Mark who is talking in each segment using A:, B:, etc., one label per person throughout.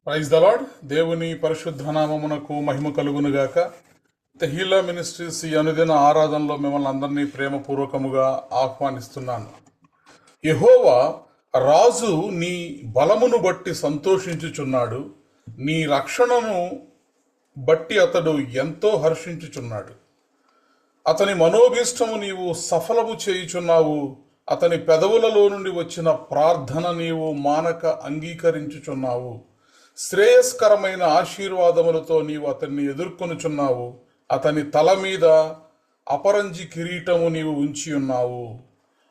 A: Praise the lord. దేవుని పరిశుద్ధ నామమునకు మహిమ కలుగునుగాక. తెహీలా మినిస్ట్రీస్ ఈ అనుదిన ఆరాధనలో మిమ్మల్ని అందరినీ ప్రేమపూర్వకముగా ఆహ్వానిస్తున్నాను. యెహోవా రాజు నీ బలమును బట్టి సంతోషించుచున్నాడు, నీ రక్షణను బట్టి అతడు ఎంతో హర్షించుచున్నాడు. అతని మనోభీష్టము నీవు సఫలము చేయుచున్నావు, అతని పెదవులలో నుండి వచ్చిన ప్రార్థన నీవు మానక అంగీకరించుచున్నావు. శ్రేయస్కరమైన ఆశీర్వాదములతో నీవు అతన్ని ఎదుర్కొనుచున్నావు, అతని తల మీద అపరంజి కిరీటము నీవు ఉంచి ఉన్నావు.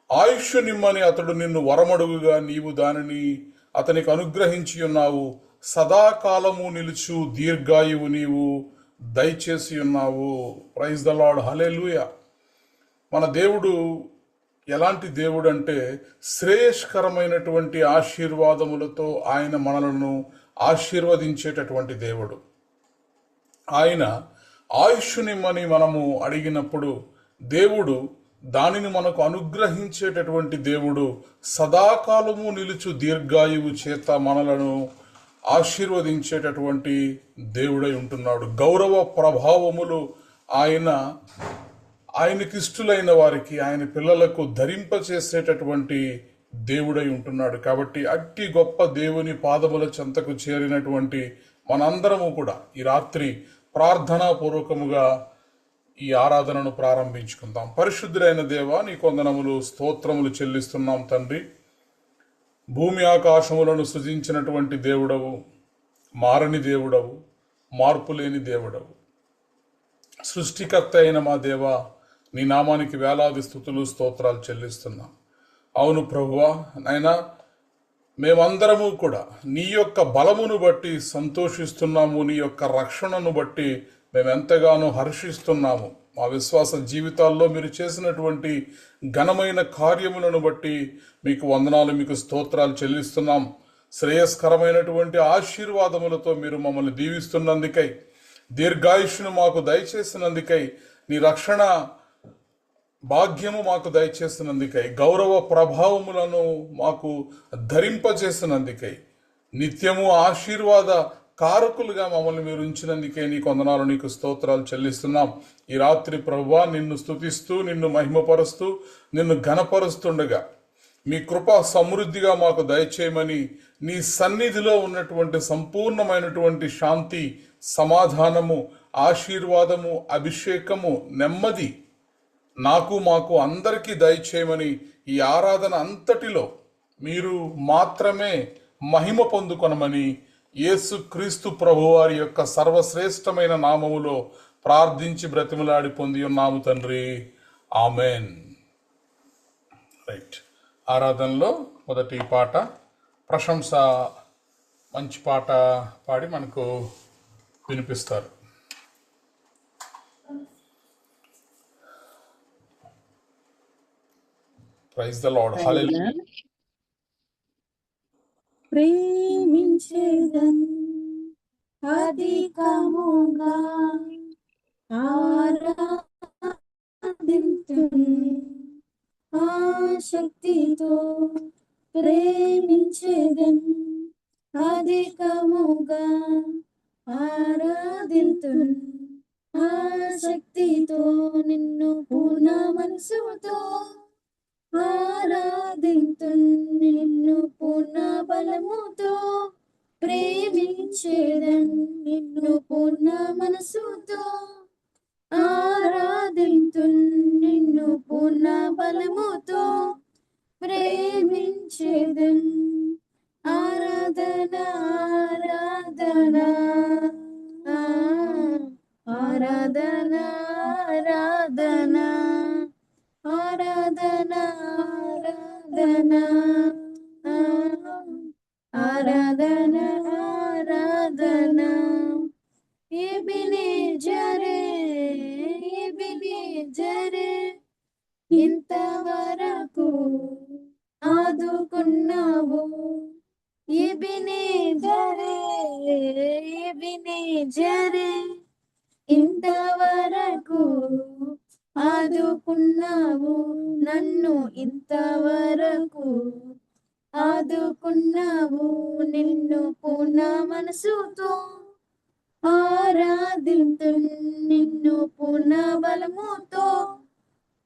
A: ఆయుష్ నిమ్మని అతడు నిన్ను వరమడుగుగా నీవు దానిని అతనికి అనుగ్రహించి ఉన్నావు. సదాకాలము నిలుచు దీర్ఘాయువు నీవు దయచేసి ఉన్నావు. Praise the lord. హల్లెలూయా. మన దేవుడు ఎలాంటి దేవుడు అంటే శ్రేయస్కరమైనటువంటి ఆశీర్వాదములతో ఆయన మనలను ఆశీర్వదించేటటువంటి దేవుడు. ఆయన ఆయుష్నిమ్మని మనము అడిగినప్పుడు దేవుడు దానిని మనకు అనుగ్రహించేటటువంటి దేవుడు. సదాకాలము నిలుచు దీర్ఘాయువు చేత మనలను ఆశీర్వదించేటటువంటి దేవుడై ఉంటున్నాడు. గౌరవ ప్రభావములు ఆయనకిష్టులైన వారికి, ఆయన పిల్లలకు ధరింపచేసేటటువంటి దేవుడై ఉంటున్నాడు. కాబట్టి అట్టి గొప్ప దేవుని పాదముల చెంతకు చేరినటువంటి మనందరము కూడా ఈ రాత్రి ప్రార్థనాపూర్వకముగా ఈ ఆరాధనను ప్రారంభించుకుందాం. పరిశుద్ధులైన దేవా, నీ కొందనములు స్తోత్రములు చెల్లిస్తున్నాం తండ్రి. భూమి ఆకాశములను సృజించినటువంటి దేవుడవు, మారని దేవుడవు, మార్పులేని దేవుడవు, సృష్టికర్త అయిన మా దేవా, నీ నామానికి వేలాది స్తుతులు స్తోత్రాలు చెల్లిస్తున్నాం. అవును ప్రభువా, నాయనా, మేమందరము కూడా నీ యొక్క బలమును బట్టి సంతోషిస్తున్నాము, నీ యొక్క రక్షణను బట్టి మేమెంతగానో హర్షిస్తున్నాము. మా విశ్వాస జీవితాల్లో మీరు చేసినటువంటి ఘనమైన కార్యములను బట్టి మీకు వందనాలు, మీకు స్తోత్రాలు చెల్లిస్తున్నాం. శ్రేయస్కరమైనటువంటి ఆశీర్వాదములతో మీరు మమ్మల్ని దీవిస్తున్నందుకై, దీర్ఘాయుష్ను మాకు దయచేసినందుకై, నీ రక్షణ భాగ్యము మాకు దయచేసినందుకై, గౌరవ ప్రభావములను మాకు ధరింపజేసినందుకై, నిత్యము ఆశీర్వాద కారకులుగా మమ్మల్ని మీరు ఉంచినందుకే నీ కొందనాలు, నీకు స్తోత్రాలు చెల్లిస్తున్నాం. ఈ రాత్రి ప్రభువా, నిన్ను స్తుతిస్తూ, నిన్ను మహిమపరుస్తూ, నిన్ను ఘనపరుస్తుండగా మీ కృప సమృద్ధిగా మాకు దయచేయమని, నీ సన్నిధిలో ఉన్నటువంటి సంపూర్ణమైనటువంటి శాంతి, సమాధానము, ఆశీర్వాదము, అభిషేకము, నెమ్మది నాకు మాకు అందరికీ దయచేయమని, ఈ ఆరాధన అంతటిలో మీరు మాత్రమే మహిమ పొందుకొనమని యేసు క్రీస్తు ప్రభువారి యొక్క సర్వశ్రేష్టమైన నామములో ప్రార్థించి బ్రతిమలాడి పొంది ఉన్నాము తండ్రి. ఆమెన్. రైట్. ఆరాధనలో మొదటి పాట ప్రశంస, మంచి పాట పాడి మనకు వినిపిస్తారు. Praise the lord. హల్లెలూయా.
B: ప్రేమించేదన్ అధికముగా ఆరాధింతున్ ఆసక్తితో, ప్రేమించేదన్ అధికముగా ఆరాధింతున్ ఆసక్తితో, నిన్ను పూర్ణ మనసుతో ఆరాధింతున్, నిన్ను పూర్ణ బలముతో ప్రేమించేదన్, నిన్ను పూర్ణ మనసుతో ఆరాధింతున్, నిన్ను పూర్ణ బలముతో ప్రేమించేదన్. ఆరాధన ఆరాధన ఆరాధన ఆరాధన ఆరాధన ఆరాధన ఆరాధన ఆరాధన. ఎబెనేజరే ఎబెనేజరే, ఇంతవరకు ఆదుకున్నావు. ఎబెనేజరే ఎబెనేజరే, ఇంతవరకు ఆదుకున్నావు నన్ను, ఇంతవరకు ఆదుకున్నావు నిన్ను పూర్ణ మనసుతో ఆరాధింతు నిన్ను పూర్ణ బలముతో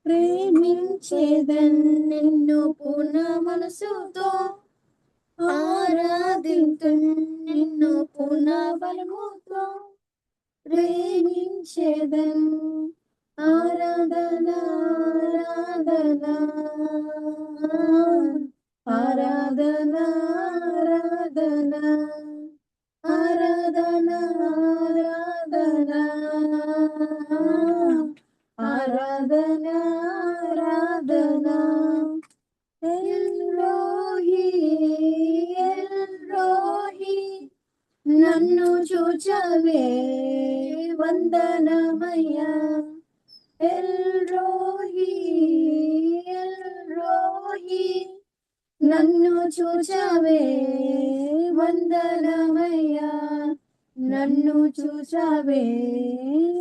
B: ప్రేమించేదన్ నిన్ను పూర్ణ మనసుతో ఆరాధింతు నిన్ను పూర్ణ బలముతో ప్రేమించేదన్ ఆరాధన ఆరాధన ఆరాధన ఆరాధన ఆరాధన ఆరాధన ఆరాధన ఆరాధన ఎల్రోహి ఎల్రోహి నన్ను చూచవే వందనమయ్యా ఎల్రోహి ఎల్రోహి నన్ను చూచవే వందనమయ్యా నన్ను చూచవే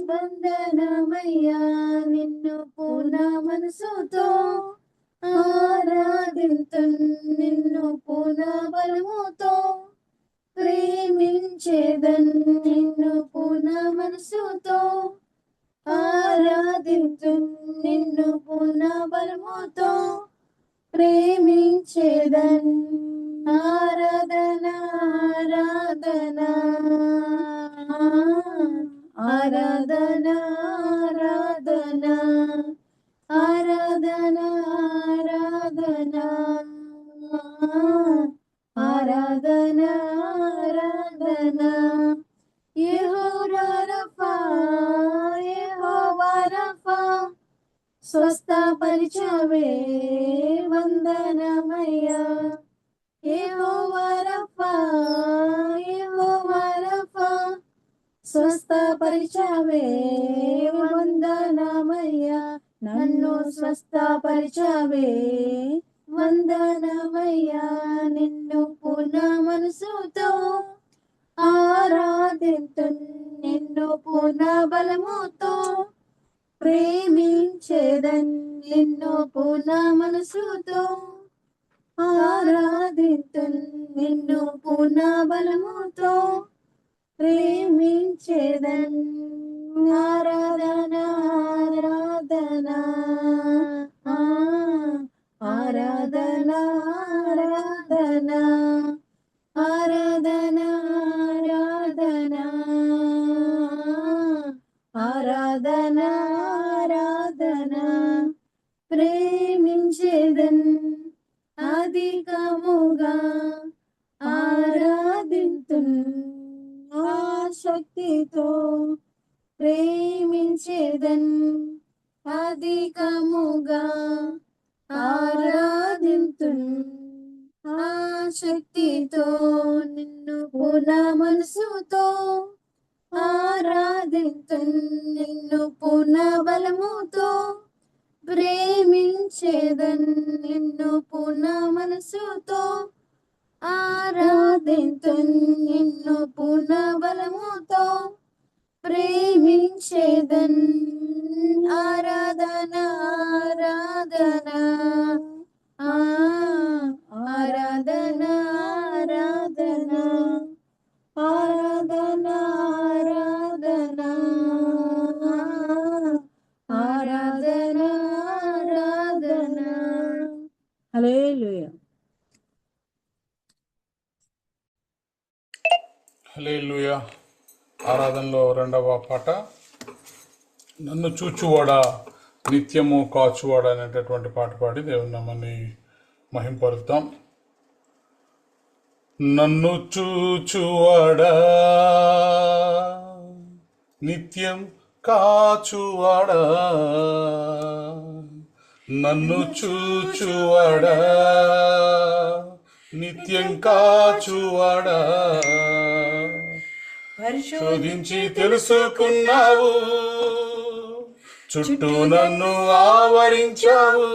B: వందనమయ్యా నిన్ను పూర్ణ మనసుతో ఆరాధింతు నిన్ను పూర్ణ బలముతో ప్రేమించేదన్ నిన్ను పూర్ణ మనసుతో ఆరాధింతు నిన్ను పూర్ణ బలముతో ప్రేమించేదన్ ఆరాధన ఆరాధన ఆరాధన ఆరాధన ఆరాధన ఆరాధన ఆరాధన ఆరాధన యెహోవా రఫా యెహోవా రఫా స్వస్థపరిచవే వందనమయ్యా యెహోవా రఫా యెహోవా రఫా స్వస్థపరిచవే వందనమయ్యా నన్ను స్వస్థపరిచవే వందనమయ్యా నిన్ను పూర్ణ మనసుతో ఆరాధింతు నిన్ను పూర్ణ బలముతో ప్రేమించేదన్ నిన్ను పూర్ణ మనసుతో ఆరాధింతు నిన్ను పూర్ణ బలముతో ప్రేమించేదన్ ఆరాధన ఆరాధన ఆరాధన ఆరాధన ఆరాధన ఆరాధన ఆరాధన ఆరాధన ప్రేమించేదన్ అధికముగా ఆరాధింతు ఆసక్తితో ప్రేమించేదన్ అధికముగా ఆరాధింతు ఆసక్తితో నిన్ను పూర్ణ మనసుతో ఆరాధింతు నిన్ను పూర్ణ బలముతో ప్రేమించేదన్ నిన్ను పూర్ణ మనసుతో ఆరాధింతు నిన్ను పూర్ణ బలముతో ప్రేమించేదన్ ఆరాధన ఆరాధన ఆరాధన ఆరాధన ఆరాధన ఆరాధన ఆరాధన ఆరాధన హల్లెలూయా
A: హల్లెలూయా. ఆరాధనలో రెండవ పాట నన్ను చూచువాడా నిత్యము కాచువాడా అనేటటువంటి పాట పాడి దేవుని నామాన్ని మహింపరుద్దాం. నన్ను చూచువాడా నిత్యం కాచువాడా నన్ను చూచువాడా నిత్యం కాచువాడా శోధించి తెలుసుకున్నావు చుట్టూ నన్ను ఆవరించావు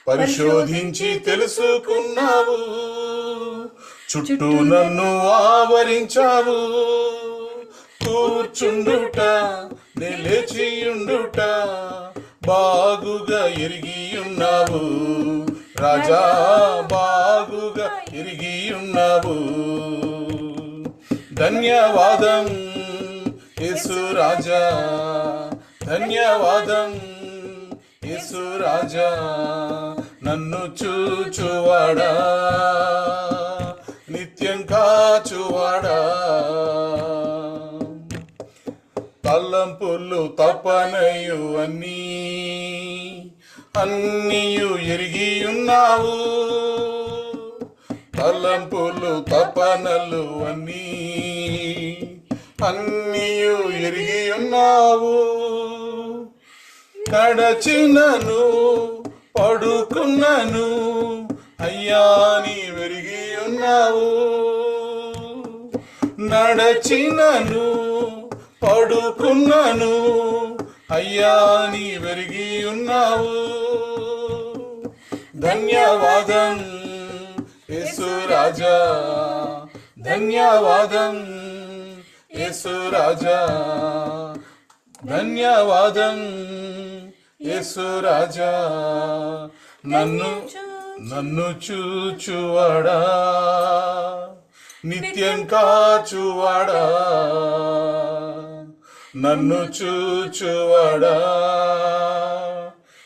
A: పరిశోధించి తెలుసుకున్నావు చుట్టూ నన్ను ఆవరించావు కూర్చుండుట నిలిచియుండుట బాగుగా ఎరిగి ఉన్నావు రాజా బాగుగా ఎరిగి ఉన్నావు. ధన్యవాదం యేసు రాజా, ధన్యవాదం యేసు రాజా, నన్ను చూచువాడా, నిత్యం కాచువాడా. తలంపులు తపనయు అన్నీయు ఎరిగి ఉన్నావు. తలంపులు తపనలు అన్నీయు ఎరిగి ఉన్నావు. నడచినను పడుకున్నను అయ్యా నీ వెరిగి ఉన్నావు. నడచినను పడుకున్నను అయ్యా నీ వెరిగి ఉన్నావు. ధన్యవాదం యేసు రాజా, ధన్యవాదం యేసు రాజా, ధన్యవాదం యేసు రాజా, నన్ను చూచువాడా, నిత్యం కాచువాడా. నన్ను చూచువాడా,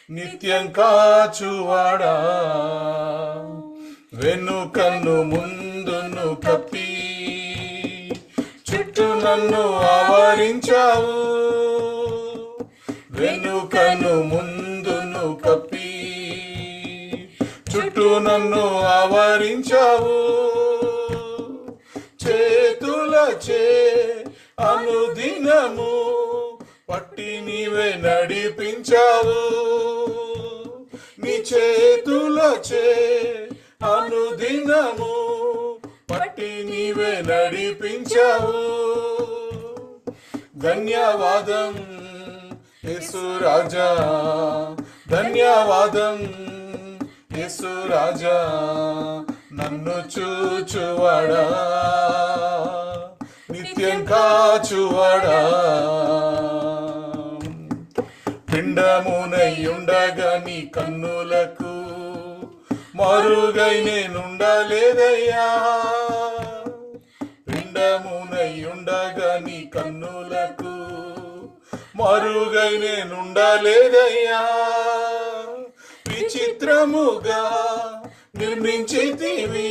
A: నిత్యం కాచువాడా. వెనుకన్ను ముందును కప్పి చుట్టూ నన్ను ఆవరించావు. వెనుకను ముందును కప్పి చుట్టూ నన్ను ఆవరించావు. చేతులచే అనుదినము పట్టి నీవే నడిపించావు. నీ చేతులచే అనుదినము పట్టి నీవే నడిపించావు. ధన్యవాదం యేసు రాజా, ధన్యవాదం యేసు రాజా, నన్ను చూచువాడా, నిత్యం కాచువాడా. పిండమునై ఉండగా నీ కన్నులకు మరుగై నేనుండలేదయ్యా. పిండమునై ఉండగా నీ కన్నులకు మరుగై నేనుండలేదయ్యా. విచిత్రముగా నిర్మించితివి,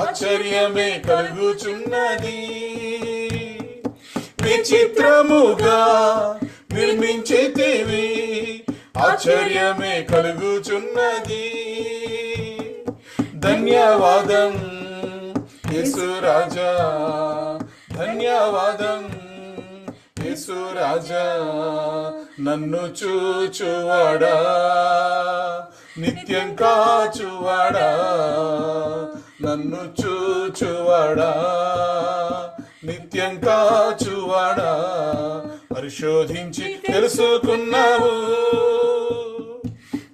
A: ఆశ్చర్యమే కలుగుచున్నది. విచిత్రముగా నిర్మించితివి, ఆశ్చర్యమే కలుగుచున్నది. ధన్యవాదం యేసు రాజా, ధన్యవాదం యేసు రాజా, నన్ను చూచువాడా, నిత్యం కాచువాడా. నన్ను చూచువాడా, నిత్యం కాచువాడా. పరిశోధించి తెలుసుకున్నావు,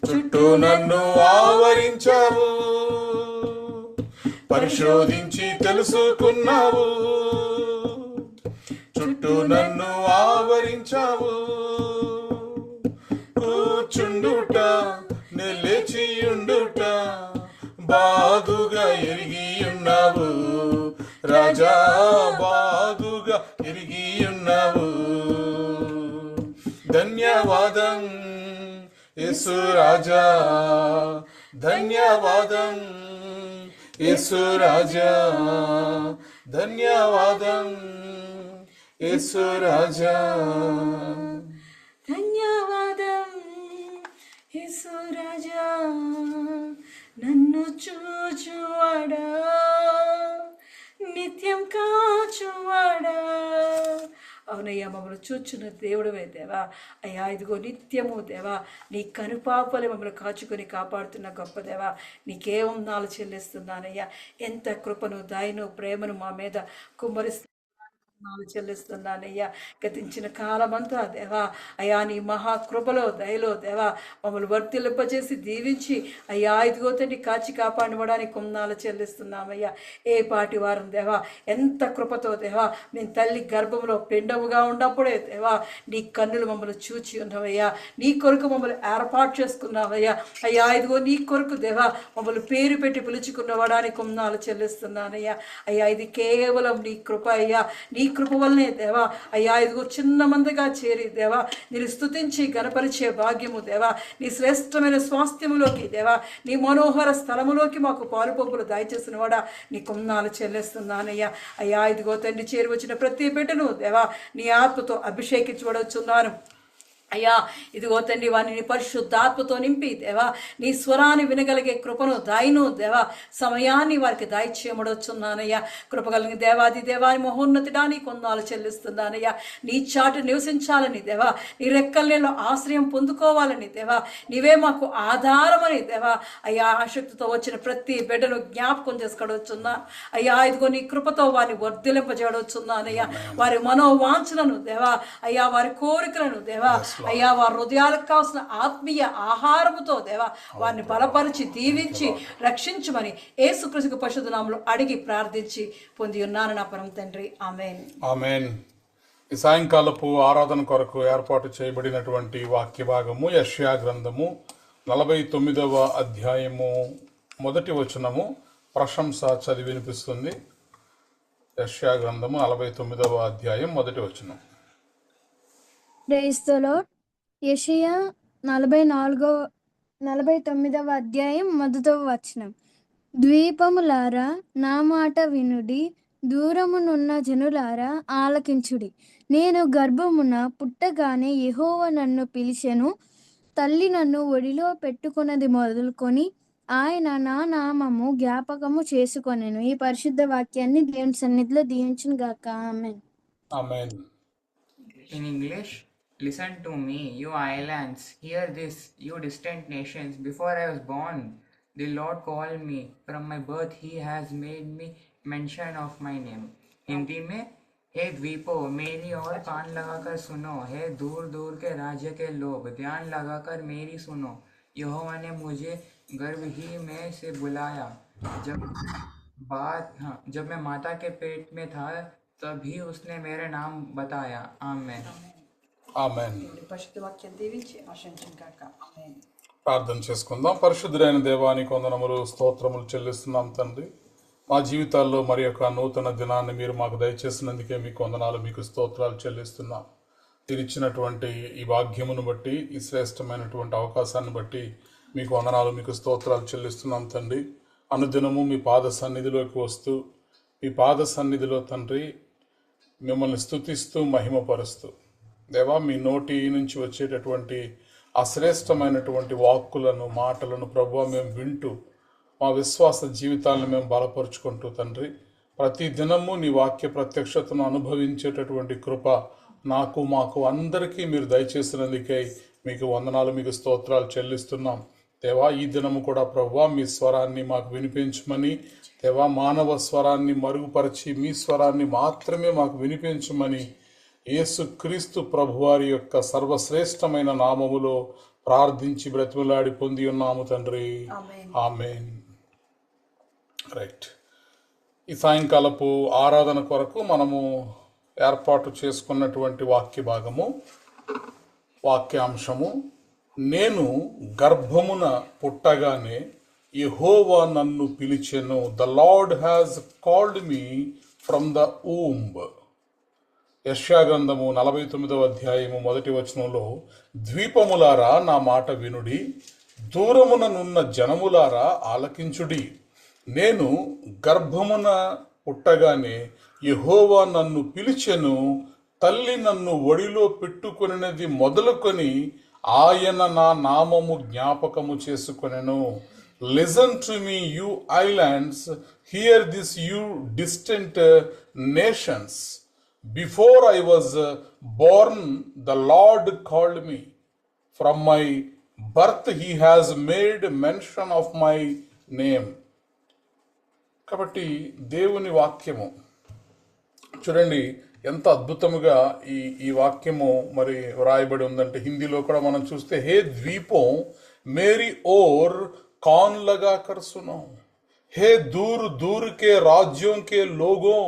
A: చుట్టూ నన్ను ఆవరించావు. పరిశోధించి తెలుసుకున్నావు, చుట్టూ నన్ను ఆవరించావు. కూర్చుండుట నిలిచియుండుట బాగుగా ఎరిగి ఉన్నావు. రాజా బాగుగా ఎరిగి ఉన్నావు. ధన్యవాదం యేసు రాజా, ధన్యవాదం యేసు రాజా, ధన్యవాదం యేసు రాజా.
B: ధన్యవాదం యేసు రాజా, నన్ను చూచువాడా, నిత్యం కాచువాడా. అవునయ్యా, మమ్మల్ని చూచున్న దేవుడవే దేవా. అయ్యా ఇదిగో నిత్యము దేవా నీ కనుపాపలే మమ్మల్ని కాచుకొని కాపాడుతున్న గొప్ప దేవా, నీకే వందనాలు చెల్లిస్తున్నానయ్యా. ఎంత కృపను దయను ప్రేమను మా మీద కుమ్మరిస్తు చెల్లిస్తున్నానయ్యా. గతించిన కాలమంతా దేవా అయ్యా నీ మహాకృపలో దయలో దేవా మమ్మల్ని వర్తిల్లింపజేసి దీవించి అయ్యా ఇదిగో తండ్రి కాచి కాపాడడానికి కొందాలు చెల్లిస్తున్నామయ్యా. ఏ పాటి వారం దేవా ఎంత కృపతో దేవా మేము తల్లి గర్భంలో పిండముగా ఉన్నప్పుడే దేవా నీ కన్నులు మమ్మల్ని చూచి ఉన్నవయ్యా. నీ కొరకు మమ్మల్ని ఏర్పాటు చేసుకున్నావయ్యా. అయ్యా ఇదిగో నీ కొరకు దేవా మమ్మల్ని పేరు పెట్టి పిలుచుకున్నవాడానికి కొందాలు చెల్లిస్తున్నానయ్యా. అయ్యా ఇది కేవలం నీ కృప అయ్యా. నీ కృప వల్లనే దేవా అయ్యా ఇదిగో చిన్న మందిగా చేరి దేవా నేను స్తుతించి గణపరిచే భాగ్యము దేవా నీ శ్రేష్టమైన స్వాస్థ్యములోకి దేవా నీ మనోహర స్థలములోకి మాకు పాలు పంపులు దయచేసిన వాడా నీ కొందాలు చెల్లిస్తున్నానయ్యా. అయ్యా ఇదిగో తండ్రి చేరి వచ్చిన ప్రతి బిడ్డను దేవా నీ ఆత్మతో అభిషేకించబడుచున్నాను అయ్యా. ఇదిగో తండ్రి వారిని పరిశుద్ధాత్మతో నింపి దేవా నీ స్వరాన్ని వినగలిగే కృపను దాయిను దేవా సమయాన్ని వారికి దాయిచేయమడొచ్చున్నానయ్యా. కృపగలిగిన దేవాది దేవాని మహోన్నతిడాని కొందాలు చెల్లిస్తున్నానయ్యా. నీ చాటు నివసించాలని దేవా నీ రెక్కల్లో ఆశ్రయం పొందుకోవాలని దేవా నీవే మాకు ఆధారమని దేవా అయ్యా ఆసక్తితో వచ్చిన ప్రతి బిడ్డను జ్ఞాపకం చేసుకోవచ్చున్నా అయ్యా. ఇదిగో నీ కృపతో వారిని వర్ధిలింపజేయవచ్చున్నానయ్యా. వారి మనోవాంఛలను దేవా అయ్యా వారి కోరికలను దేవా అయ్యా వారి హృదయాలకు కావాల్సిన ఆత్మీయ ఆహారముతో దేవా వారిని బలపరిచి దీవించి రక్షించమని యేసుక్రీస్తు పరిశుద్ధ నామములో అడిగి ప్రార్థించి పొంది ఉన్నాను నా పరమ తండ్రి. ఆమేన్.
A: ఆమేన్. ఈ సాయంకాలపు ఆరాధన కొరకు ఏర్పాటు చేయబడినటువంటి వాక్య భాగము యెషయా గ్రంథము 49వ అధ్యాయము 1వ వచనము. ప్రశంస చదివి వినిపిస్తుంది. యెషయా గ్రంథము 49వ అధ్యాయం 1వ వచనం.
C: Praise the Lord. యెషయా 49వ అధ్యాయం 1వ వచనం. ద్వీపములారా నా మాట వినుడి, దూరమునున్న జనులారా ఆలకించుడి. నేను గర్భమున పుట్టగానే యెహోవా నన్ను పిలిచెను, తల్లి నన్ను ఒడిలో పెట్టుకున్నది మొదలుకొని ఆయన నా నామము జ్ఞాపకము చేసుకొనెను. ఈ పరిశుద్ధ వాక్యాన్ని దేవుని సన్నిధిలో దీవించును గాక. ఆమేన్.
A: ఆమేన్.
D: In English, listen to me, you islands, hear this, you distant nations. Before I was born, the Lord called me. From my birth, He has made me mention of my name. Hindi में, हे द्वीपो मेरी और कान लगाकर सुनो, हे दूर दूर के राज्य के लोग ध्यान लगाकर मेरी सुनो. यहोवा ने मुझे गर्भ ही में से बुलाया, जब मैं माता के पेट में था तभी उसने मेरा नाम बताया. आमेन.
A: ఆమేన్.
B: పరిశుద్ధ వాక్యం దీవించి ఆశించును గాక. ఆమేన్.
A: ప్రార్థన చేసుకుందాం. పరిశుద్ధుడైన దేవానికి వందనములు స్తోత్రములు చెల్లిస్తున్నాం తండ్రి. మా జీవితాల్లో మరి యొక్క నూతన దినాన్ని మీరు మాకు దయచేసినందుకే మీకు వందనాలు, మీకు స్తోత్రాలు చెల్లిస్తున్నాం. మీరు ఇచ్చినటువంటి ఈ భాగ్యమును బట్టి, ఈ శ్రేష్టమైనటువంటి అవకాశాన్ని బట్టి మీకు వందనాలు, మీకు స్తోత్రాలు చెల్లిస్తున్నాం తండ్రి. అనుదినము మీ పాద సన్నిధిలోకి వస్తూ, మీ పాద సన్నిధిలో తండ్రి మిమ్మల్ని స్తుతిస్తూ మహిమపరుస్తూ దేవా మీ నోటి నుంచి వచ్చేటటువంటి అశ్రేష్టమైనటువంటి వాక్కులను మాటలను ప్రభువా మేము వింటూ మా విశ్వాస జీవితాలను మేము బలపరుచుకుంటూ తండ్రి ప్రతి దినము నీ వాక్య ప్రత్యక్షతను అనుభవించేటటువంటి కృప నాకు మాకు అందరికీ మీరు దయచేసినందుకై మీకు వందనాలు, మీకు స్తోత్రాలు చెల్లిస్తున్నాం. దేవా ఈ దినము కూడా ప్రభువా మీ స్వరాన్ని మాకు వినిపించమని, దేవా మానవ స్వరాన్ని మరుగుపరిచి మీ స్వరాన్ని మాత్రమే మాకు వినిపించమని యేసుక్రీస్తు ప్రభువారి యొక్క సర్వశ్రేష్టమైన నామములో ప్రార్థించి బ్రతిమలాడి పొంది ఉన్నాము తండ్రి. ఆమేన్. రైట్. ఈ సాయంకాలపు ఆరాధన కొరకు మనము ఏర్పాటు చేసుకున్నటువంటి వాక్య భాగము, వాక్యాంశము, నేను గర్భమున పుట్టగానే యెహోవా నన్ను పిలిచెను. The lord has called me from the womb. యెషయా గ్రంథము 49వ అధ్యాయము 1వ వచనంలో, ద్వీపములారా నా మాట వినుడి, దూరముననున్న జనములారా ఆలకించుడి. నేను గర్భమున పుట్టగానే యెహోవా నన్ను పిలిచెను, తల్లి నన్ను ఒడిలో పెట్టుకొనినది మొదలుకొని ఆయన నా నామము జ్ఞాపకము చేసుకొనెను. Listen to me you islands, hear this you distant nations. Before I was born, the Lord called me. From my birth, He has made mention of my name. కాబట్టి దేవుని వాక్యము చూడండి, ఎంత అద్భుతముగా ఈ వాక్యము మరి వ్రాయబడి ఉందంటే, హిందీలో కూడా మనం చూస్తే, హే ద్వీపం మేరీ ఓర్ कौन लगा कर सुनो, हे दूर दूर के राज्यों के लोगों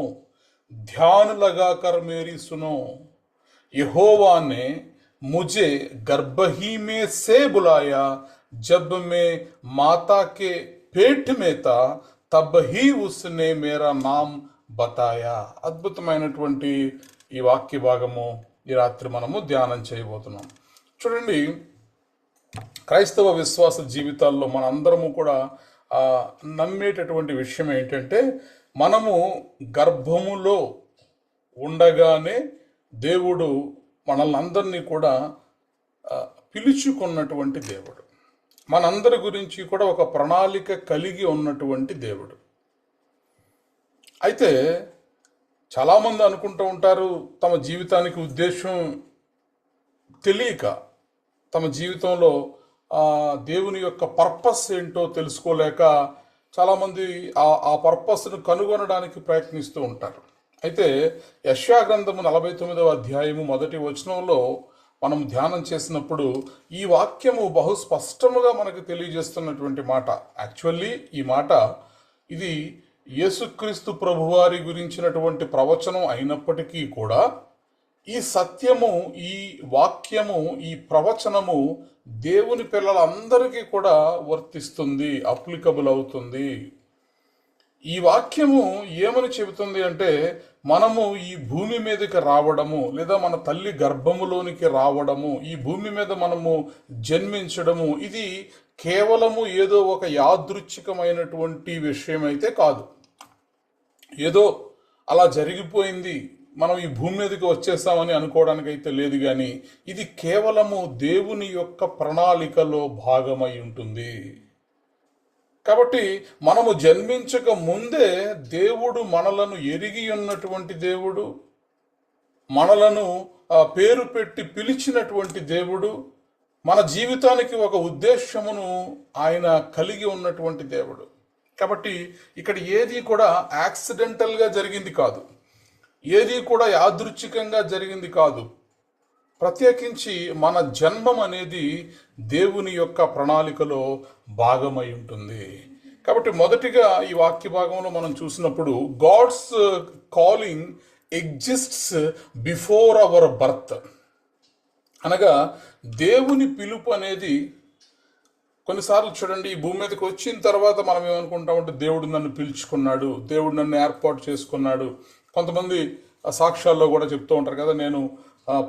A: ध्यान लगा कर मेरी सुनो, यहोवा ने मुझे गर्भ ही में से बुलाया, जब मैं माता के पेट में था तब ही उसने मेरा नाम బతాయా. అద్భుతమైనటువంటి ఈ వాక్య భాగము ఈ రాత్రి మనము ధ్యానం చేయబోతున్నాం. చూడండి, క్రైస్తవ విశ్వాస జీవితాల్లో మనందరము కూడా నమ్మేటటువంటి విషయం ఏంటంటే, మనము గర్భములో ఉండగానే దేవుడు మనల్ని అందరినీ కూడా పిలుచుకున్నటువంటి దేవుడు, మనందరి గురించి కూడా ఒక ప్రణాళిక కలిగి ఉన్నటువంటి దేవుడు. అయితే చాలామంది అనుకుంటూ ఉంటారు, తమ జీవితానికి ఉద్దేశం తెలియక, తమ జీవితంలో దేవుని యొక్క పర్పస్ ఏంటో తెలుసుకోలేక చాలామంది ఆ పర్పస్ను కనుగొనడానికి ప్రయత్నిస్తూ ఉంటారు. అయితే యెషయా గ్రంథము 49వ అధ్యాయము 1వ వచనంలో మనం ధ్యానం చేసినప్పుడు ఈ వాక్యము బహు స్పష్టముగా మనకు తెలియజేస్తున్నటువంటి మాట. యాక్చువల్లీ ఈ మాట ఇది యేసుక్రీస్తు ప్రభువారి గురించినటువంటి ప్రవచనం అయినప్పటికీ కూడా ఈ సత్యము, ఈ వాక్యము, ఈ ప్రవచనము దేవుని పిల్లలందరికీ కూడా వర్తిస్తుంది, అప్లికబుల్ అవుతుంది. ఈ వాక్యము ఏమని చెబుతుంది అంటే, మనము ఈ భూమి మీదకి రావడము, లేదా మన తల్లి గర్భములోనికి రావడము, ఈ భూమి మీద మనము జన్మించడము, ఇది కేవలము ఏదో ఒక యాదృచ్ఛికమైనటువంటి విషయం అయితే కాదు. ఏదో అలా జరిగిపోయింది, మనం ఈ భూమి మీదకి వచ్చేసామని అనుకోవడానికి అయితే లేదు. కానీ ఇది కేవలము దేవుని యొక్క ప్రణాళికలో భాగమై ఉంటుంది. కాబట్టి మనము జన్మించక ముందే దేవుడు మనలను ఎరిగి ఉన్నటువంటి దేవుడు, మనలను పేరు పెట్టి పిలిచినటువంటి దేవుడు, మన జీవితానికి ఒక ఉద్దేశమును ఆయన కలిగి ఉన్నటువంటి దేవుడు. కాబట్టి ఇక్కడ ఏది కూడా యాక్సిడెంటల్గా జరిగింది కాదు, ఏది కూడా యాదృచ్ఛికంగా జరిగింది కాదు. ప్రత్యేకించి మన జన్మం అనేది దేవుని యొక్క ప్రణాళికలో భాగమై ఉంటుంది. కాబట్టి మొదటిగా ఈ వాక్య భాగంలో మనం చూసినప్పుడు, God's calling exists before our birth అనగా, దేవుని పిలుపు అనేది కొన్నిసార్లు చూడండి, ఈ భూమి మీదకి వచ్చిన తర్వాత మనం ఏమనుకుంటామంటే, దేవుడు నన్ను పిలుచుకున్నాడు, దేవుడు నన్ను ఏర్పాటు చేసుకున్నాడు. కొంతమంది సాక్ష్యాల్లో కూడా చెప్తూ ఉంటారు కదా, నేను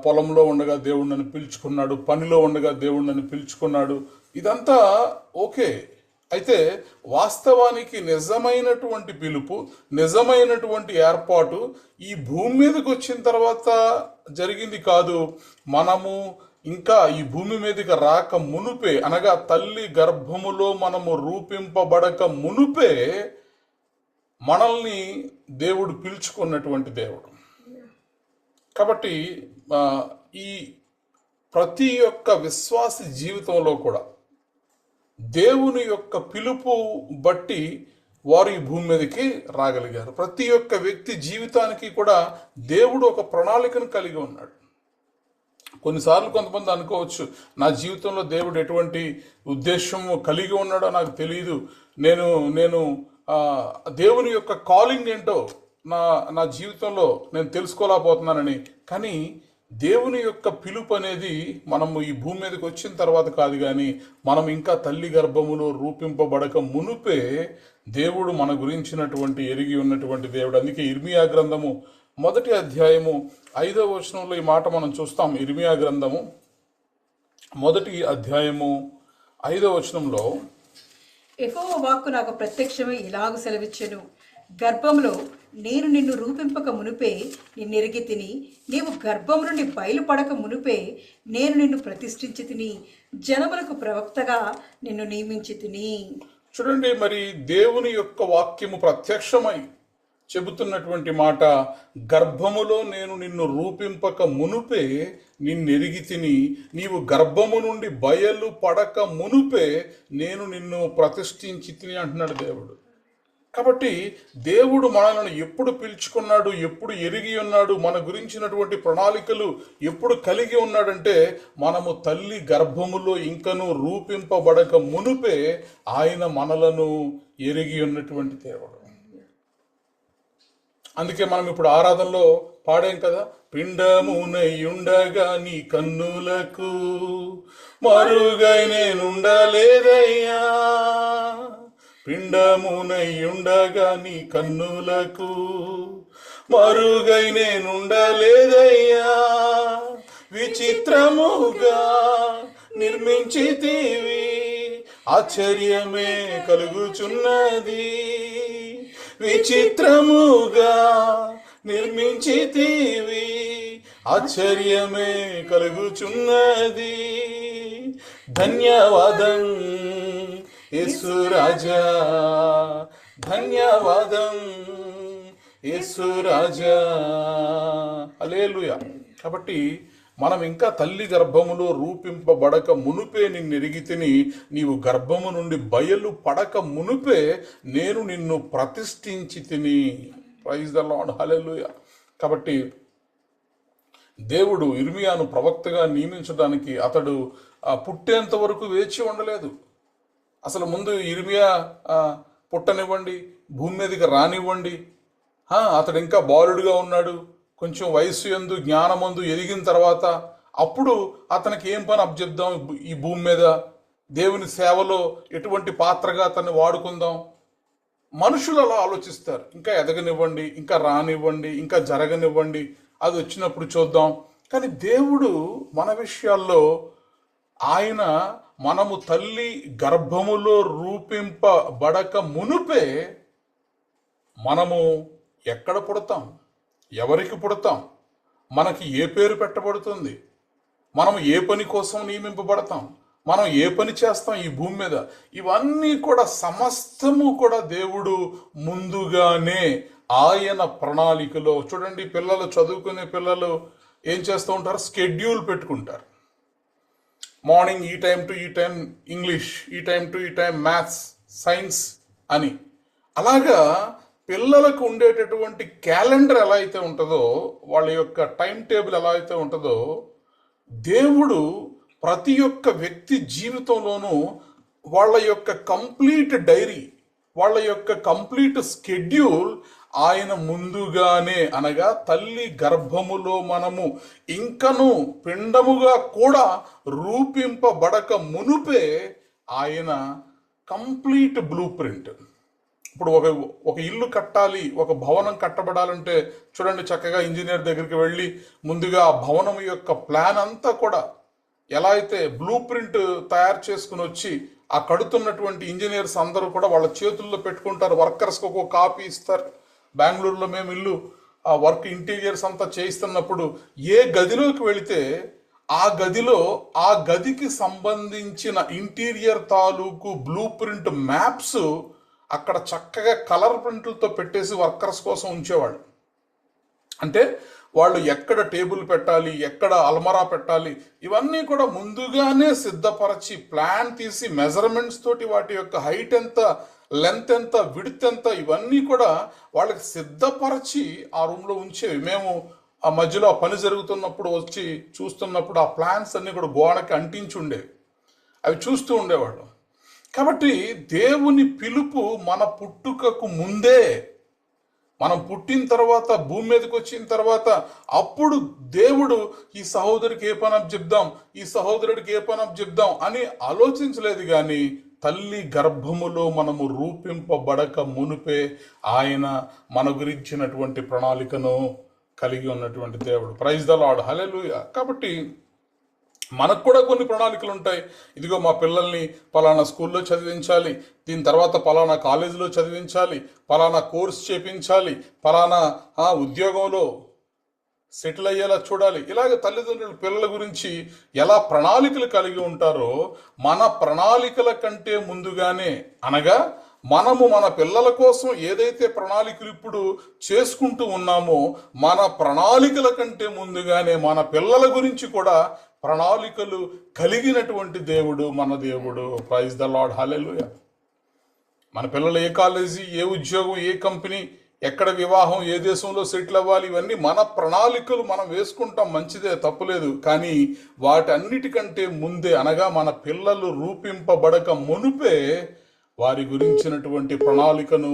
A: పొలంలో ఉండగా దేవుడు నన్ను పిలుచుకున్నాడు, పనిలో ఉండగా దేవుడు నన్ను పిలుచుకున్నాడు. ఇదంతా ఓకే. అయితే వాస్తవానికి నిజమైనటువంటి పిలుపు, నిజమైనటువంటి ఏర్పాటు ఈ భూమి మీదకి వచ్చిన తర్వాత జరిగింది కాదు. మనము ఇంకా ఈ భూమి మీదకి రాక మునుపే, అనగా తల్లి గర్భములో మనము రూపింపబడక మునుపే మనల్ని దేవుడు పిలుచుకున్నటువంటి దేవుడు. కాబట్టి ఈ ప్రతి ఒక్క విశ్వాసి జీవితంలో కూడా దేవుని యొక్క పిలుపు బట్టి వారు ఈ భూమి మీదకి రాగలిగారు. ప్రతి ఒక్క వ్యక్తి జీవితానికి కూడా దేవుడు ఒక ప్రణాళికను కలిగి ఉన్నాడు. కొన్నిసార్లు కొంతమంది అనుకోవచ్చు, నా జీవితంలో దేవుడు ఎటువంటి ఉద్దేశం కలిగి ఉన్నాడో నాకు తెలియదు, నేను దేవుని యొక్క కాలింగ్ ఏంటో నా జీవితంలో నేను తెలుసుకోలేకపోతున్నానని. కానీ దేవుని యొక్క పిలుపు అనేది మనము ఈ భూమి మీదకి వచ్చిన తర్వాత కాదు, కానీ మనం ఇంకా తల్లి గర్భములో రూపింపబడక మునుపే దేవుడు మన గురించినటువంటి ఎరిగి ఉన్నటువంటి దేవుడు. అందుకే ఇర్మియా గ్రంథము 1వ అధ్యాయము 5వ వచనంలో ఈ మాట మనం చూస్తాం. ఇర్మియా గ్రంథము 1వ అధ్యాయము 5వ వచనంలో,
B: యెహోవా వాక్కు నాకు ప్రత్యక్షమై ఇలాగు సెలవిచ్చెను, గర్భంలో నేను నిన్ను రూపింపక మునుపే నిన్నెరిగి తిని, నీవు గర్భం నుండి బయలుపడక మునుపే నేను నిన్ను ప్రతిష్ఠించి తిని, జనములకు ప్రవక్తగా నిన్ను నియమించి తిని.
A: చూడండి, మరి దేవుని యొక్క వాక్యము ప్రత్యక్షమై చెబుతున్నటువంటి మాట, గర్భములో నేను నిన్ను రూపింపక మునుపే నిన్నెరిగి తిని, నీవు గర్భము నుండి బయలు పడక మునుపే నేను నిన్ను ప్రతిష్ఠించి తిని అంటున్నాడు దేవుడు. కాబట్టి దేవుడు మనల్ని ఎప్పుడు పిలుచుకున్నాడు, ఎప్పుడు ఎరిగి ఉన్నాడు, మన గురించినటువంటి ప్రణాళికలు ఎప్పుడు కలిగి ఉన్నాడంటే మనము తల్లి గర్భములో ఇంకను రూపింపబడక మునుపే ఆయన మనలను ఎరిగి ఉన్నటువంటి దేవుడు. అందుకే మనం ఇప్పుడు ఆరాధనలో పాడాం కదా, పిండమునయుండగా నీ కన్నులకు మరుగై నేనుండలేదయ్యా, పిండమునయుండగా నీ కన్నులకు మరుగై నేనుండలేదయ్యా, విచిత్రముగా నిర్మించితివి ఆశ్చర్యమే కలుగుచున్నది, విచిత్రముగా నిర్మించితివి ఆశ్చర్యమే కలుగుచున్నది. ధన్యవాదం యేసు రాజా, ధన్యవాదం యేసు రాజా, హల్లెలూయా. కాబట్టి మనం ఇంకా తల్లి గర్భములో రూపింపబడక మునుపే నిన్ను ఎరిగితిని, నీవు గర్భము నుండి బయలు పడక మునుపే నేను నిన్ను ప్రతిష్ఠించి తిని. Praise the lord, hallelujah. కాబట్టి దేవుడు ఇర్మియాను ప్రవక్తగా నియమించడానికి అతడు పుట్టేంత వరకు వేచి ఉండలేదు. అసలు ముందు ఇర్మియా పుట్టనివ్వండి, భూమి మీదకి రానివ్వండి. అతడు ఇంకా బాలుడుగా ఉన్నాడు, కొంచెం వయస్సు యందు జ్ఞానమందు ఎదిగిన తర్వాత అప్పుడు అతనికి ఏం పని అప్పచెప్దాం, ఈ భూమి మీద దేవుని సేవలో ఎటువంటి పాత్రగా అతన్ని వాడుకుందాం. మనుషులు అలా ఆలోచిస్తారు, ఇంకా ఎదగనివ్వండి, ఇంకా రానివ్వండి, ఇంకా జరగనివ్వండి, అది వచ్చినప్పుడు చూద్దాం. కానీ దేవుడు మన విషయాల్లో ఆయన మనము తల్లి గర్భములో రూపింపబడక మునుపే మనము ఎక్కడ పుడతాం, ఎవరికి పుడతాం, మనకి ఏ పేరు పెట్టబడుతుంది, మనం ఏ పని కోసం నియమింపబడతాం, మనం ఏ పని చేస్తాం ఈ భూమి మీద, ఇవన్నీ కూడా సమస్తము కూడా దేవుడు ముందుగానే ఆయన ప్రణాళికలో. చూడండి, పిల్లలు చదువుకునే పిల్లలు ఏం చేస్తూ ఉంటారు, స్కెడ్యూల్ పెట్టుకుంటారు. మార్నింగ్ ఈ టైం టు ఈ టైం ఇంగ్లీష్, ఈ టైం టు ఈ టైం మ్యాథ్స్, సైన్స్ అని. అలాగా పిల్లలకు ఉండేటటువంటి క్యాలెండర్ ఎలా అయితే ఉంటుందో, వాళ్ళ యొక్క టైం టేబుల్ ఎలా అయితే ఉంటుందో, దేవుడు ప్రతి ఒక్క వ్యక్తి జీవితంలోనూ వాళ్ళ యొక్క కంప్లీట్ డైరీ, వాళ్ళ యొక్క కంప్లీట్ స్కెడ్యూల్ ఆయన ముందుగానే, అనగా తల్లి గర్భములో మనము ఇంకను పిండముగా కూడా రూపింపబడక మునుపే ఆయన కంప్లీట్ బ్లూ ప్రింట్. ఇప్పుడు ఒక ఇల్లు కట్టాలి, ఒక భవనం కట్టబడాలంటే చూడండి, చక్కగా ఇంజనీర్ దగ్గరికి వెళ్ళి ముందుగా ఆ భవనం యొక్క ప్లాన్ అంతా కూడా ఎలా అయితే బ్లూ ప్రింట్ తయారు చేసుకుని వచ్చి ఆ కడుతున్నటువంటి ఇంజనీర్స్ అందరూ కూడా వాళ్ళ చేతుల్లో పెట్టుకుంటారు, వర్కర్స్కి ఒక కాపీ ఇస్తారు. బెంగళూరులో మేము ఇల్లు ఆ వర్క్ ఇంటీరియర్స్ అంతా చేయిస్తున్నప్పుడు ఏ గదిలోకి వెళితే ఆ గదిలో ఆ గదికి సంబంధించిన ఇంటీరియర్ తాలూకు బ్లూ ప్రింట్ మ్యాప్స్ అక్కడ చక్కగా కలర్ ప్రింట్లతో పెట్టేసి వర్కర్స్ కోసం ఉంచేవాళ్ళు. అంటే వాళ్ళు ఎక్కడ టేబుల్ పెట్టాలి, ఎక్కడ అల్మరా పెట్టాలి, ఇవన్నీ కూడా ముందుగానే సిద్ధపరచి ప్లాన్ తీసి మెజర్మెంట్స్ తోటి వాటి యొక్క హైట్ ఎంత, లెంత్ ఎంత, విడ్త్ ఎంత, ఇవన్నీ కూడా వాళ్ళకి సిద్ధపరచి ఆ రూమ్లో ఉంచేవి. మేము ఆ మధ్యలో ఆ పని జరుగుతున్నప్పుడు వచ్చి చూస్తున్నప్పుడు ఆ ప్లాన్స్ అన్నీ కూడా గోడకి అంటించి ఉండేవి, అవి చూస్తూ ఉండేవాళ్ళం. కాబట్టి దేవుని పిలుపు మన పుట్టుకకు ముందే, మనం పుట్టిన తర్వాత భూమి మీదకి వచ్చిన తర్వాత అప్పుడు దేవుడు ఈ సహోదరికి ఏ పని చెప్దాం, ఈ సహోదరుడికి ఏ పని చెప్దాం అని ఆలోచించలేదు. కానీ తల్లి గర్భములో మనము రూపింపబడక మునుపే ఆయన మన గురించినటువంటి ప్రణాళికను కలిగి ఉన్నటువంటి దేవుడు. Praise the lord, hallelujah. కాబట్టి మనకు కూడా కొన్ని ప్రణాళికలు ఉంటాయి. ఇదిగో మా పిల్లల్ని పలానా స్కూల్లో చదివించాలి, దీని తర్వాత పలానా కాలేజీలో చదివించాలి, పలానా కోర్స్ చేపించాలి, పలానా ఉద్యోగంలో సెటిల్ అయ్యేలా చూడాలి. ఇలాగ తల్లిదండ్రులు పిల్లల గురించి ఎలా ప్రణాళికలు కలిగి ఉంటారో, మన ప్రణాళికల కంటే ముందుగానే, అనగా మనము మన పిల్లల కోసం ఏదైతే ప్రణాళికలు ఇప్పుడు చేసుకుంటూ ఉన్నామో, మన ప్రణాళికల కంటే ముందుగానే మన పిల్లల గురించి కూడా ప్రణాళికలు కలిగినటువంటి దేవుడు మన దేవుడు. Praise the lord, hallelujah. మన పిల్లలు ఏ కాలేజీ, ఏ ఉద్యోగం, ఏ కంపెనీ, ఎక్కడ వివాహం, ఏ దేశంలో సెటిల్ అవ్వాలి, ఇవన్నీ మన ప్రణాళికలు మనం వేసుకుంటాం, మంచిదే, తప్పులేదు. కానీ వాటన్నిటికంటే ముందే, అనగా మన పిల్లలు రూపింపబడక మునుపే వారి గురించినటువంటి ప్రణాళికను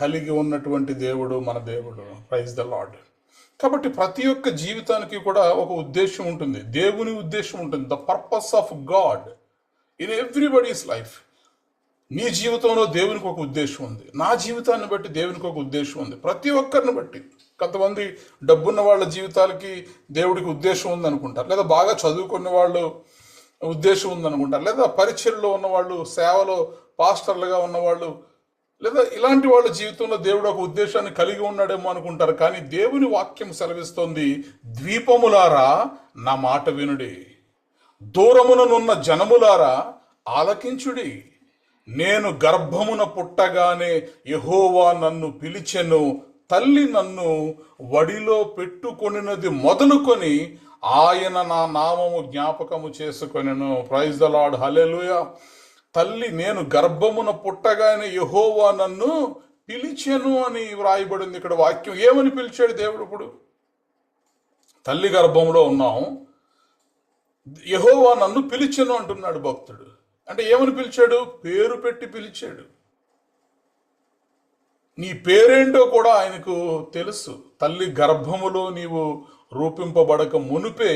A: కలిగి ఉన్నటువంటి దేవుడు మన దేవుడు. Praise the Lord. కాబట్టి ప్రతి ఒక్క జీవితానికి కూడా ఒక ఉద్దేశం ఉంటుంది, దేవుని ఉద్దేశం ఉంటుంది. The purpose of God in everybody's life. నీ జీవితంలో దేవునికి ఒక ఉద్దేశం ఉంది, నా జీవితాన్ని బట్టి దేవునికి ఒక ఉద్దేశం ఉంది, ప్రతి ఒక్కరిని బట్టి. కొంతమంది డబ్బున్న వాళ్ళ జీవితాలకి దేవుడికి ఉద్దేశం ఉందనుకుంటారు, లేదా బాగా చదువుకున్న వాళ్ళు ఉద్దేశం ఉందనుకుంటారు, లేదా పరిచర్లో ఉన్నవాళ్ళు, సేవలో పాస్టర్లుగా ఉన్నవాళ్ళు, లేదా ఇలాంటి వాళ్ళ జీవితంలో దేవుడు ఒక ఉద్దేశాన్ని కలిగి ఉన్నాడేమో అనుకుంటారు. కానీ దేవుని వాక్యం సెలవిస్తోంది, ద్వీపములారా నా మాట వినుడి, దూరముననున్న జనములారా ఆలకించుడి. నేను గర్భమున పుట్టగానే యెహోవా నన్ను పిలిచెను, తల్లి నన్ను వడిలో పెట్టుకొనినది మొదలుకొని ఆయన నా నామము జ్ఞాపకము చేసుకొనెను. ప్రైజ్ ద లార్డ్, హల్లెలూయా. తల్లి, నేను గర్భమున పుట్టగానే యెహోవా నన్ను పిలిచెను అని వ్రాయబడింది ఇక్కడ వాక్యం. ఏమని పిలిచాడు దేవుడు? ఇప్పుడు తల్లి గర్భంలో ఉన్నాం, యెహోవా నన్ను పిలిచెను అంటున్నాడు భక్తుడు. అంటే ఏమని పిలిచాడు? పేరు పెట్టి పిలిచాడు. నీ పేరేంటో కూడా ఆయనకు తెలుసు. తల్లి గర్భములో నీవు రూపింపబడక మునుపే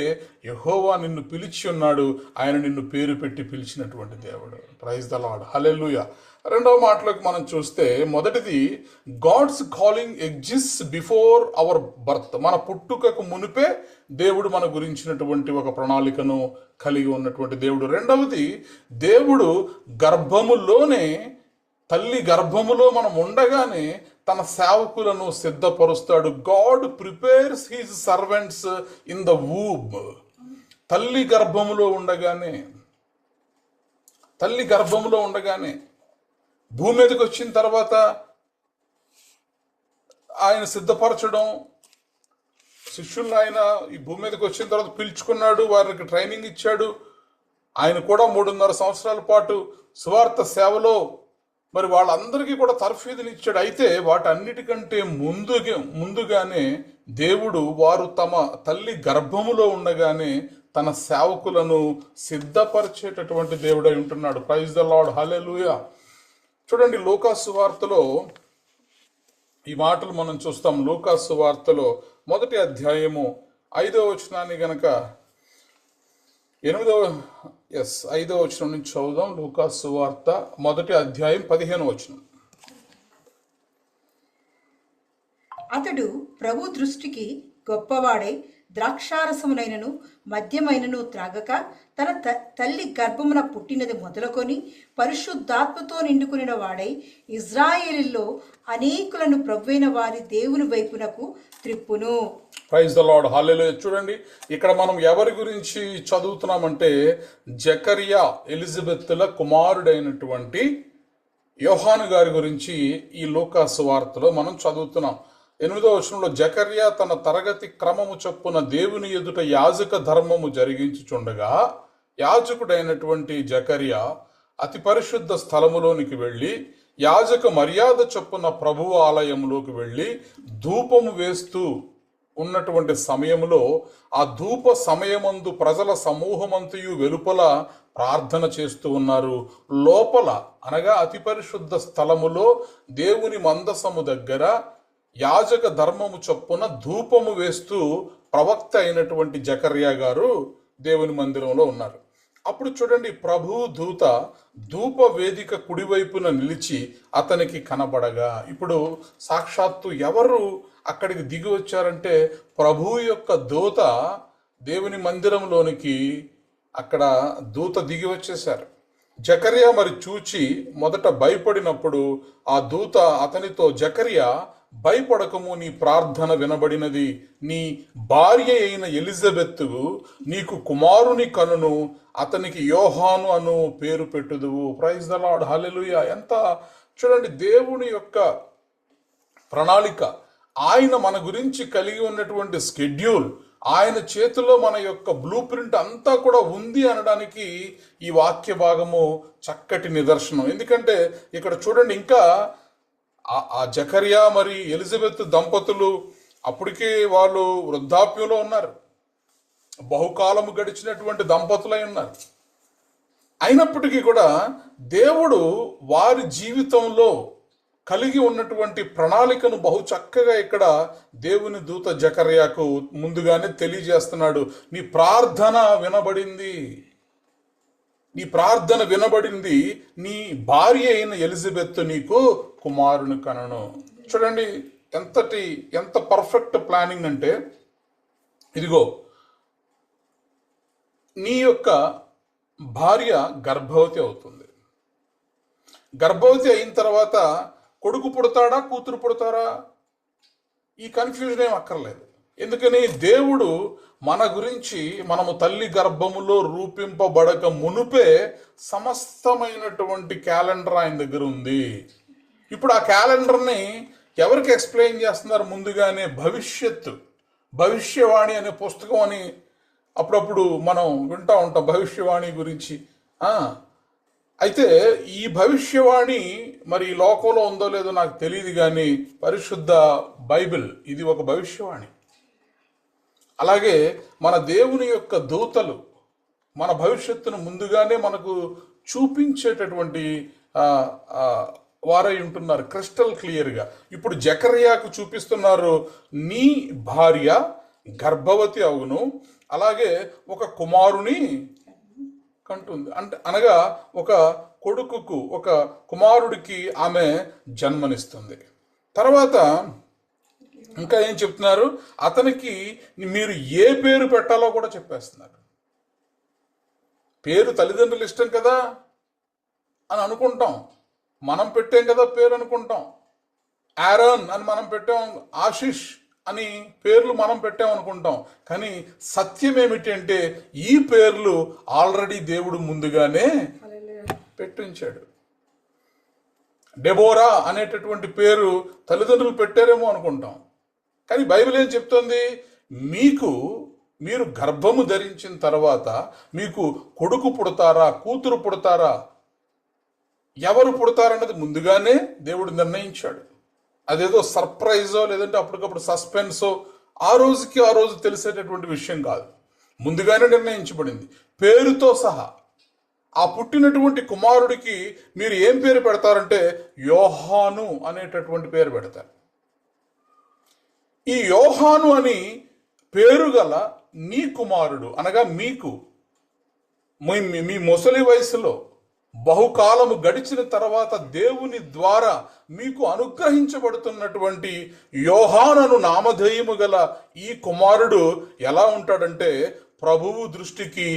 A: యెహోవా నిన్ను పిలిచి ఉన్నాడు. ఆయన నిన్ను పేరు పెట్టి పిలిచినటువంటి దేవుడు. Praise the lord, hallelujah. రెండవ మాటలోకి మనం చూస్తే, మొదటిది, God's calling exist before our birth. మన పుట్టుకకు మునిపే దేవుడు మన గురించినటువంటి ఒక ప్రణాళికను కలిగి ఉన్నటువంటి దేవుడు. రెండవది, దేవుడు గర్భములోనే, తల్లి గర్భములో మనం ఉండగానే తన సేవకులను సిద్ధపరుస్తాడు. God prepares his servants in the womb. తల్లి గర్భములో ఉండగానే భూమి మీదకి వచ్చిన తర్వాత ఆయన సిద్ధపరచడం, శిష్యులను ఆయన ఈ భూమి మీదకి వచ్చిన తర్వాత పిలుచుకున్నాడు, వారికి ట్రైనింగ్ ఇచ్చాడు. ఆయన కూడా 3.5 సంవత్సరాల పాటు సువార్త సేవలో మరి వాళ్ళందరికీ కూడా తర్ఫీదునిచ్చాడు. అయితే వాటన్నిటికంటే ముందుగానే దేవుడు వారు తమ తల్లి గర్భములో ఉండగానే తన సేవకులను సిద్ధపరిచేటటువంటి దేవుడై ఉంటున్నాడు. ప్రైజ్ ద లార్డ్, హల్లెలూయా. చూడండి, లూకాసు వార్తలో ఈ మాటలు మనం చూస్తాం. లూకాసు వార్తలో 1వ అధ్యాయము 5వ వచనాన్ని గనక 5వ వచనం నుంచి చదువుదాం. లూకాసు వార్త 1వ అధ్యాయం 15వ వచనం.
B: అతడు ప్రభు దృష్టికి గొప్పవాడై ద్రాక్షారసమునైనను మద్యమైనను త్రాగక తన తల్లి గర్భమున పుట్టినది మొదలుకొని పరిశుద్ధాత్మతో నిండుకుని వాడై ఇజ్రాయేలులో అనేకులను ప్రభువైన వారి దేవుని వైపునకు త్రిప్పును.
A: ప్రైజ్ ద లార్డ్, హల్లెలూయా. చూడండి, ఇక్కడ మనం ఎవరి గురించి చదువుతున్నామంటే, జకరియా ఎలిజబెత్ల కుమారుడైనటువంటి యోహాను గారి గురించి ఈ లూకాసు వార్తలో మనం చదువుతున్నాం. 8వ వచనంలో, జకర్యా తన తరగతి క్రమము చొప్పున దేవుని ఎదుట యాజక ధర్మము జరిగించుచుండగా, యాజకుడైనటువంటి జకర్యా అతి పరిశుద్ధ స్థలములోనికి వెళ్ళి యాజక మర్యాద చొప్పున ప్రభువు ఆలయంలోకి వెళ్ళి ధూపము వేస్తూ ఉన్నటువంటి సమయంలో, ఆ ధూప సమయమందు ప్రజల సమూహమంతయు వెలుపల ప్రార్థన చేస్తూ ఉన్నారు. లోపల, అనగా అతి పరిశుద్ధ స్థలములో దేవుని మందసము దగ్గర యాజక ధర్మము చొప్పున ధూపము వేస్తూ ప్రవక్త అయినటువంటి జకర్యా గారు దేవుని మందిరంలో ఉన్నారు. అప్పుడు చూడండి, ప్రభు దూత ధూప వేదిక కుడివైపున నిలిచి అతనికి కనబడగా, ఇప్పుడు సాక్షాత్తు ఎవరు అక్కడికి దిగి వచ్చారంటే, ప్రభు యొక్క దూత దేవుని మందిరంలోనికి అక్కడ దూత దిగి వచ్చేశారు. జకర్యా మరి చూచి మొదట భయపడినప్పుడు ఆ దూత అతనితో, జకర్యా భయపడకము, నీ ప్రార్థన వినబడినది, నీ భార్య అయిన ఎలిజబెత్తు నీకు కుమారుని కనును, అతనికి యోహాను అను పేరు పెట్టుదువు. ప్రైజ్ ద లార్డ్, హల్లెలూయా. ఎంత చూడండి, దేవుని యొక్క ప్రణాళిక, ఆయన మన గురించి కలిగి ఉన్నటువంటి స్కెడ్యూల్, ఆయన చేతిలో మన యొక్క బ్లూ ప్రింట్ అంతా కూడా ఉంది అనడానికి ఈ వాక్య భాగము చక్కటి నిదర్శనం. ఎందుకంటే ఇక్కడ చూడండి, ఇంకా ఆ జకర్యా మరి ఎలిజబెత్ దంపతులు అప్పటికే వాళ్ళు వృద్ధాప్యంలో ఉన్నారు, బహుకాలము గడిచినటువంటి దంపతులై ఉన్నారు. అయినప్పటికీ కూడా దేవుడు వారి జీవితంలో కలిగి ఉన్నటువంటి ప్రణాళికను బహు చక్కగా ఇక్కడ దేవుని దూత జకర్యాకు ముందుగానే తెలియజేస్తున్నాడు. నీ ప్రార్థన వినబడింది, నీ ప్రార్థన వినబడింది, నీ భార్య అయిన ఎలిజబెత్ నీకు కుమారుని కనను. చూడండి ఎంత పర్ఫెక్ట్ ప్లానింగ్ అంటే, ఇదిగో నీ యొక్క భార్య గర్భవతి అవుతుంది. గర్భవతి అయిన తర్వాత కొడుకు పుడతాడా కూతురు పుడతారా, ఈ కన్ఫ్యూజన్ ఏం అక్కర్లేదు. ఎందుకని దేవుడు మన గురించి మనము తల్లి గర్భములో రూపింపబడక మునుపే సమస్తమైనటువంటి క్యాలెండర్ ఆయన దగ్గర ఉంది. ఇప్పుడు ఆ క్యాలెండర్ని ఎవరికి ఎక్స్ప్లెయిన్ చేస్తున్నారు? ముందుగానే భవిష్యవాణి అనే పుస్తకం అని అప్పుడప్పుడు మనం వింటూ ఉంటాం భవిష్యవాణి గురించి. అయితే ఈ భవిష్యవాణి మరి ఈ లోకంలో ఉందో లేదో నాకు తెలియదు, కానీ పరిశుద్ధ బైబిల్ ఇది ఒక భవిష్యవాణి. అలాగే మన దేవుని యొక్క దూతలు మన భవిష్యత్తును ముందుగానే మనకు చూపించేటటువంటి వారై ఉంటున్నారు క్రిస్టల్ క్లియర్గా. ఇప్పుడు జకర్యాకు చూపిస్తున్నారు, నీ భార్య గర్భవతి అవును, అలాగే ఒక కుమారుని కంటుంది. అంటే అనగా ఒక కొడుకుకు, ఒక కుమారుడికి ఆమె జన్మనిస్తుంది. తర్వాత ఇంకా ఏం చెప్తున్నారు? అతనికి మీరు ఏ పేరు పెట్టాలో కూడా చెప్పేస్తున్నారు. పేరు తల్లిదండ్రులు ఇష్టం కదా అని అనుకుంటాం, మనం పెట్టాం కదా పేరు అనుకుంటాం. ఆరోన్ అని మనం పెట్టాం, ఆశిష్ అని పేర్లు మనం పెట్టాం అనుకుంటాం. కానీ సత్యం ఏమిటి అంటే ఈ పేర్లు ఆల్రెడీ దేవుడు ముందుగానే పెట్టించాడు. డెబోరా అనేటటువంటి పేరు తల్లిదండ్రులు పెట్టారేమో అనుకుంటాం, కానీ బైబిల్ ఏం చెప్తోంది? మీరు గర్భము ధరించిన తర్వాత మీకు కొడుకు పుడతారా కూతురు పుడతారా, ఎవరు పుడతారన్నది ముందుగానే దేవుడు నిర్ణయించాడు. అదేదో సర్ప్రైజో లేదంటే అప్పటికప్పుడు సస్పెన్సో ఆ రోజు తెలిసేటటువంటి విషయం కాదు, ముందుగానే నిర్ణయించబడింది పేరుతో సహా. ఆ పుట్టినటువంటి కుమారుడికి మీరు ఏం పేరు పెడతారంటే యోహాను అనేటటువంటి పేరు పెడతారు. ఈ యోహాను అని పేరు గల నీ కుమారుడు, అనగా మీకు మీ ముసలి వయసులో బహుకాలము గడిచిన తర్వాత దేవుని ద్వారా మీకు అనుగ్రహించబడుతున్నటువంటి యోహానను నామధేయము గల ఈ కుమారుడు ఎలా ఉంటాడంటే ప్రభువు దృష్టికి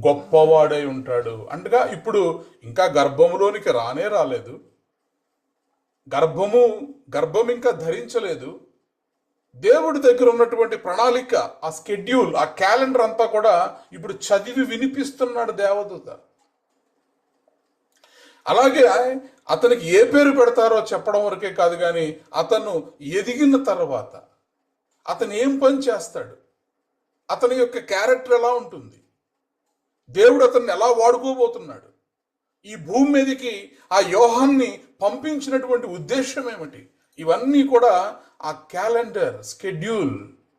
A: గొప్పవాడై ఉంటాడు. అంటగా ఇప్పుడు ఇంకా గర్భములోనికి రాలేదు, గర్భం ఇంకా ధరించలేదు. దేవుడి దగ్గర ఉన్నటువంటి ప్రణాళిక, ఆ స్కెడ్యూల్, ఆ క్యాలెండర్ అంతా కూడా ఇప్పుడు చదివి వినిపిస్తున్నాడు దేవదూత. అలాగే అతనికి ఏ పేరు పెడతారో చెప్పడం వరకే కాదు, కానీ అతను ఎదిగిన తర్వాత అతను ఏం పని చేస్తాడు, అతని యొక్క క్యారెక్టర్ ఎలా ఉంటుంది, దేవుడు అతన్ని ఎలా వాడుకోబోతున్నాడు, ఈ భూమి మీదకి ఆ యోహాన్ని పంపించినటువంటి ఉద్దేశం ఏమిటి, ఇవన్నీ కూడా ఆ క్యాలెండర్ స్కెడ్యూల్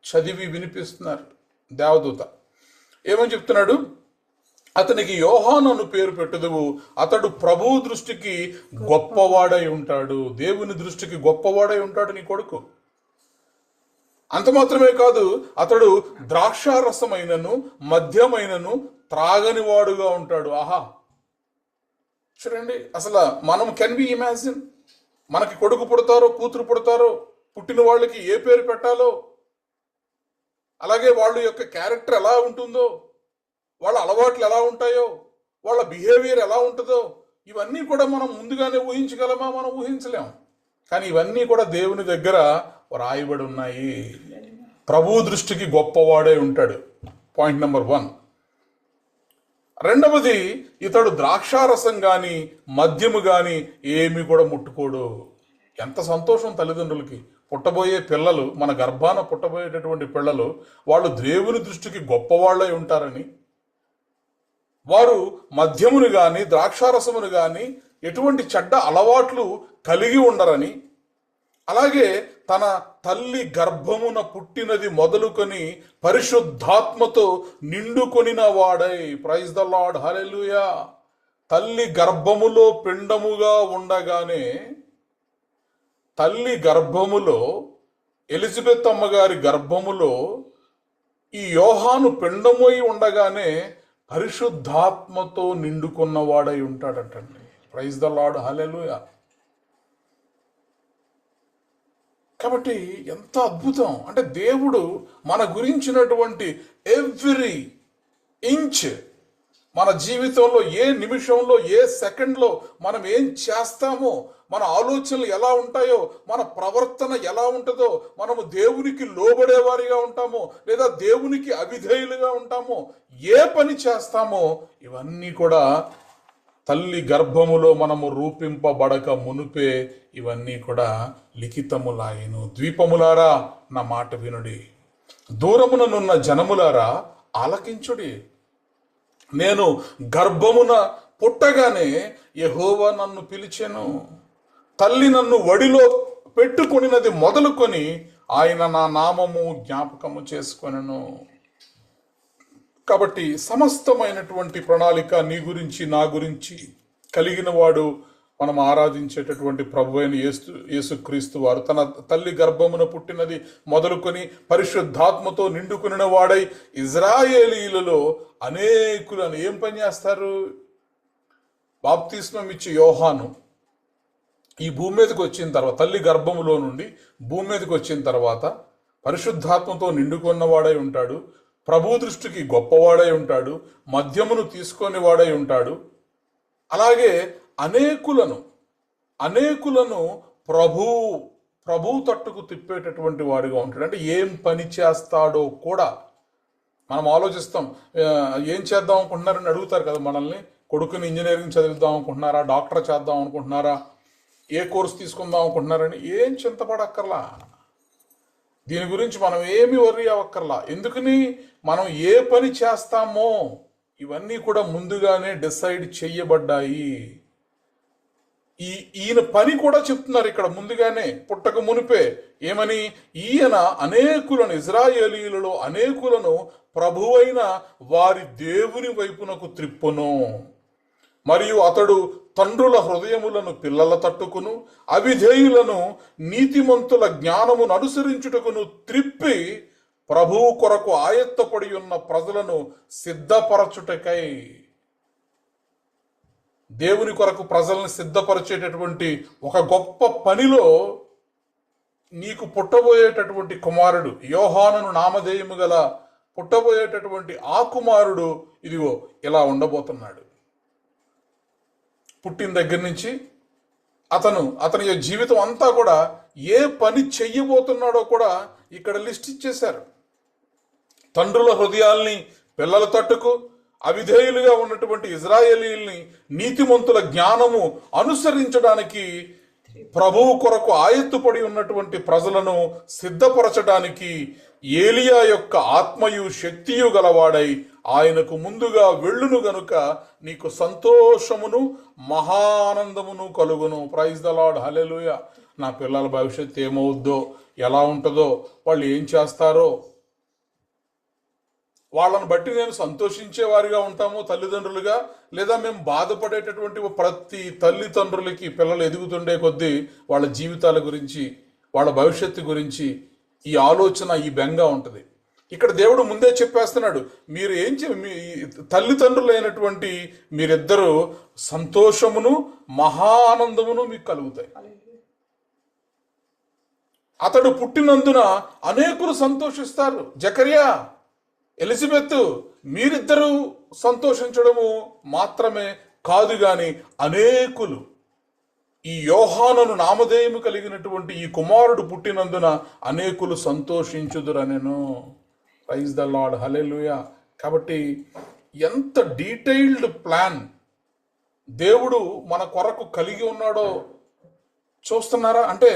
A: చదివి వినిపిస్తున్నారు దేవదూత. ఏమని చెప్తున్నాడు? అతనికి యోహాను అను పేరు పెట్టుదువు, అతడు ప్రభువు దృష్టికి గొప్పవాడై ఉంటాడు. దేవుని దృష్టికి గొప్పవాడై ఉంటాడు నీ కొడుకు. అంత మాత్రమే కాదు, అతడు ద్రాక్షారసమైనను మద్యమైనను త్రాగని వాడుగా ఉంటాడు. ఆహా, చూడండి, అసలు మనం కెన్ బి ఇమాజిన్ మనకి కొడుకు పుడతారో కూతురు పుడతారో, పుట్టిన వాళ్ళకి ఏ పేరు పెట్టాలో, అలాగే వాళ్ళ యొక్క క్యారెక్టర్ ఎలా ఉంటుందో, వాళ్ళ అలవాట్లు ఎలా ఉంటాయో, వాళ్ళ బిహేవియర్ ఎలా ఉంటుందో, ఇవన్నీ కూడా మనం ముందుగానే ఊహించగలమా? మనం ఊహించలేం. కానీ ఇవన్నీ కూడా దేవుని దగ్గర రాయబడి ఉన్నాయి. ప్రభువు దృష్టికి గొప్పవాడే ఉంటాడు. Point number 1. రెండవది, ఇతడు ద్రాక్షారసం కానీ మద్యము కానీ ఏమి కూడా ముట్టుకోడు. ఎంత సంతోషం తల్లిదండ్రులకి. పుట్టబోయే పిల్లలు, మన గర్భాన పుట్టబోయేటటువంటి పిల్లలు, వాళ్ళు దేవుని దృష్టికి గొప్పవాళ్ళై ఉంటారని, వారు మద్యమును గాని ద్రాక్షారసమును గాని ఎటువంటి చెడ్డ అలవాట్లు కలిగి ఉండరని, అలాగే తన తల్లి గర్భమున పుట్టినది మొదలుకొని పరిశుద్ధాత్మతో నిండుకొనిన వాడై, ప్రైజ్ ద లార్డ్, హల్లెలూయా. తల్లి గర్భములో పిండముగా ఉండగానే, తల్లి గర్భములో, ఎలిజబెత్ అమ్మగారి గర్భములో ఈ యోహాను పిండమై ఉండగానే పరిశుద్ధాత్మతో నిండుకున్నవాడై ఉంటాడటండి. Praise the lord, hallelujah. కాబట్టి ఎంత అద్భుతం అంటే, దేవుడు మన గురించినటువంటి ఎవ్రీ ఇంచ్, మన జీవితంలో ఏ నిమిషంలో, ఏ సెకండ్లో మనం ఏం చేస్తామో, మన ఆలోచనలు ఎలా ఉంటాయో, మన ప్రవర్తన ఎలా ఉంటుందో, మనము దేవునికి లోబడేవారిగా ఉంటామో లేదా దేవునికి అవిధేయులుగా ఉంటామో, ఏ పని చేస్తామో, ఇవన్నీ కూడా తల్లి గర్భములో మనము రూపింపబడక మునుపే ఇవన్నీ కూడా లిఖితములాయను. ద్వీపములారా నా మాట వినుడి, దూరముననున్న జనములారా ఆలకించుడి. నేను గర్భమున పుట్టగానే యెహోవా నన్ను పిలిచెను, తల్లి నన్ను వడిలో పెట్టుకొనినది మొదలుకొని ఆయన నా నామము జ్ఞాపకము చేసుకొనెను. కాబట్టి సమస్తమైనటువంటి ప్రణాళిక నీ గురించి, నా గురించి కలిగిన వాడు మనం ఆరాధించేటటువంటి ప్రభువైన యేసుక్రీస్తు వారు. తన తల్లి గర్భమున పుట్టినది మొదలుకొని పరిశుద్ధాత్మతో నిండుకుని వాడై ఇజ్రాయేలీలలో అనేకులను ఏం పని చేస్తారు? బాప్తిస్మం ఇచ్చి యోహాను ఈ భూమి మీదకి వచ్చిన తర్వాత, తల్లి గర్భములో నుండి భూమి మీదకి వచ్చిన తర్వాత పరిశుద్ధాత్మతో నిండుకున్నవాడై ఉంటాడు, ప్రభు దృష్టికి గొప్పవాడై ఉంటాడు, మద్యమును తీసుకొని వాడై ఉంటాడు. అలాగే అనేకులను ప్రభు తట్టుకు తిప్పేటటువంటి వాడిగా ఉంటాడు. అంటే ఏం పని చేస్తాడో కూడా మనం ఆలోచిస్తాం. ఏం చేద్దాం అనుకుంటున్నారని అడుగుతారు కదా మనల్ని. కొడుకుని ఇంజనీరింగ్ చదివిద్దాం అనుకుంటున్నారా, డాక్టర్ చేద్దాం అనుకుంటున్నారా, ఏ కోర్సు తీసుకుందాం అనుకుంటున్నారని ఏం చింతపడక్కర్లా. దీని గురించి మనం ఏమి వర్రీ అవ్వక్కర్లా. ఎందుకని? మనం ఏ పని చేస్తామో ఇవన్నీ కూడా ముందుగానే డిసైడ్ చెయ్యబడ్డాయి. ఈయన పని కూడా చెప్తున్నారు ఇక్కడ ముందుగానే, పుట్టక మునిపే. ఏమని? ఈయన అనేకులను, ఇజ్రాయేలీలలో అనేకులను ప్రభువైన వారి దేవుని వైపునకు త్రిప్పును, మరియు అతడు తండ్రుల హృదయములను పిల్లల తట్టుకును, అవిధేయులను నీతిమంతుల జ్ఞానమును అనుసరించుటకును త్రిప్పి ప్రభువు కొరకు ఆయత్తపడి ఉన్న ప్రజలను సిద్ధపరచుటకై. దేవుని కొరకు ప్రజలను సిద్ధపరిచేటటువంటి ఒక గొప్ప పనిలో నీకు పుట్టబోయేటటువంటి కుమారుడు, యోహానును నామధేయము గల పుట్టబోయేటటువంటి ఆ కుమారుడు ఇదిగో ఇలా ఉండబోతున్నాడు. పుట్టిన దగ్గర నుంచి అతని జీవితం అంతా కూడా ఏ పని చెయ్యబోతున్నాడో కూడా ఇక్కడ లిస్ట్ ఇచ్చేశారు. తండ్రుల హృదయాల్ని పిల్లల తట్టుకు, అవిధేయులుగా ఉన్నటువంటి ఇజ్రాయేలీల్ని నీతిమంతుల జ్ఞానము అనుసరించడానికి, ప్రభువు కొరకు ఆయత్తుపడి ఉన్నటువంటి ప్రజలను సిద్ధపరచడానికి ఏలియా యొక్క ఆత్మయు శక్తియు గలవాడై ఆయనకు ముందుగా వెళ్ళును గనుక నీకు సంతోషమును మహానందమును కలుగును. ప్రైజ్ ద లార్డ్, హల్లెలూయా. నా పిల్లల భవిష్యత్తు ఏమవుద్దో, ఎలా ఉంటుందో, వాళ్ళు ఏం చేస్తారో వాళ్ళని బట్టి నేను సంతోషించేవారిగా ఉంటాము తల్లిదండ్రులుగా, లేదా మేము బాధపడేటటువంటి ప్రతి తల్లిదండ్రులకి పిల్లలు ఎదుగుతుండే కొద్దీ వాళ్ళ జీవితాల గురించి, వాళ్ళ భవిష్యత్తు గురించి ఈ ఆలోచన, ఈ బెంగ ఉంటుంది. ఇక్కడ దేవుడు ముందే చెప్పేస్తున్నాడు, మీరు మీ తల్లిదండ్రులైనటువంటి మీరిద్దరూ సంతోషమును మహానందమును మీకు కలుగుతాయి. అతడు పుట్టినందున అనేకులు సంతోషిస్తారు. జకర్యా, ఎలిజబెత్, మీరిద్దరూ సంతోషించడము మాత్రమే కాదు గాని అనేకులు, ఈ యోహానును నామధేయము కలిగినటువంటి ఈ కుమారుడు పుట్టినందున అనేకులు సంతోషించుదురనెను. Praise the lord, hallelujah. కాబట్టి ఎంత డీటెయిల్డ్ ప్లాన్ దేవుడు మన కొరకు కలిగి ఉన్నాడో చూస్తున్నారా? అంటే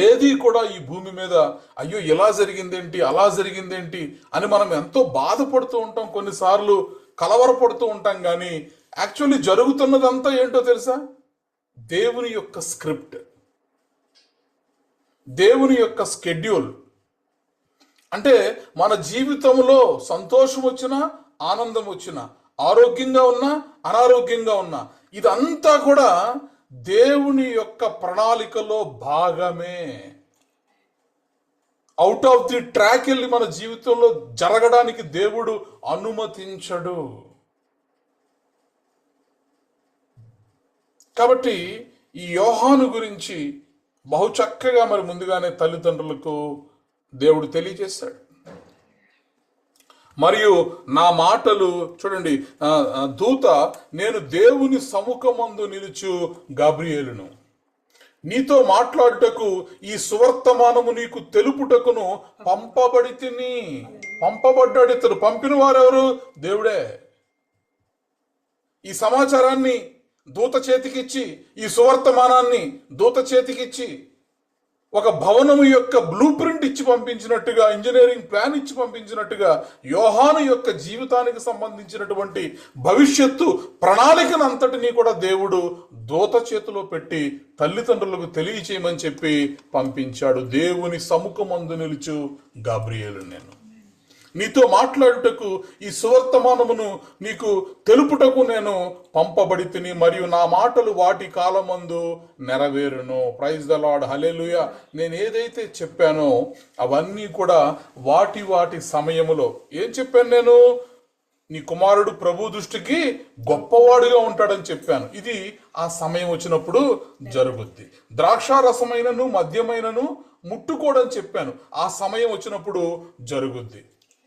A: ఏది కూడా ఈ భూమి మీద అయ్యో ఇలా జరిగిందేంటి, అలా జరిగిందేంటి అని మనం ఎంతో బాధపడుతూ ఉంటాం, కొన్నిసార్లు కలవరపడుతూ ఉంటాం. కానీ యాక్చువల్లీ జరుగుతున్నదంతా ఏంటో తెలుసా? దేవుని యొక్క స్క్రిప్ట్, దేవుని యొక్క స్కెడ్యూల్. అంటే మన జీవితంలో సంతోషం వచ్చినా, ఆనందం వచ్చినా, ఆరోగ్యంగా ఉన్నా, అనారోగ్యంగా ఉన్నా, ఇదంతా కూడా దేవుని యొక్క ప్రణాళికలో భాగమే. అవుట్ ఆఫ్ ది ట్రాక్ వెళ్ళి మన జీవితంలో జరగడానికి దేవుడు అనుమతించడు. కాబట్టి ఈ యోహాను గురించి బహు చక్కగా మరి ముందుగానే తల్లిదండ్రులకు దేవుడు తెలియజేశాడు. మరియు నా మాటలు చూడండి, దూత, నేను దేవుని సముఖమందు నిలుచు గాబ్రియేలును, నీతో మాట్లాడుటకు ఈ సువర్తమానము నీకు తెలుపుటకును పంపబడితిని. పంపబడ్డాడు ఇతడు. పంపిన వారెవరు? దేవుడే. ఈ సమాచారాన్ని దూత చేతికిచ్చి, ఈ సువర్తమానాన్ని దూత చేతికిచ్చి, ఒక భవనము యొక్క బ్లూ ప్రింట్ ఇచ్చి పంపించినట్టుగా, ఇంజనీరింగ్ ప్లాన్ ఇచ్చి పంపించినట్టుగా యోహాను యొక్క జీవితానికి సంబంధించినటువంటి భవిష్యత్తు ప్రణాళికను అంతటినీ కూడా దేవుడు దూత చేతిలో పెట్టి తల్లిదండ్రులకు తెలియచేయమని చెప్పి పంపించాడు. దేవుని సముఖమందు నిలుచు గాబ్రియేలు, నేను నీతో మాట్లాడుటకు ఈ సువర్తమానమును నీకు తెలుపుటకు నేను పంపబడి తిని, మరియు నా మాటలు వాటి కాలమందు నెరవేరును. ప్రైజ్ ద లార్డ్, హల్లెలూయా. నేను ఏదైతే చెప్పానో అవన్నీ కూడా వాటి వాటి సమయములో. ఏం చెప్పాను నేను? నీ కుమారుడు ప్రభు దృష్టికి గొప్పవాడుగా ఉంటాడని చెప్పాను. ఇది ఆ సమయం వచ్చినప్పుడు జరుగుద్ది. ద్రాక్షారసమైనను మద్యమైనను ముట్టుకోడని చెప్పాను. ఆ సమయం వచ్చినప్పుడు జరుగుద్ది.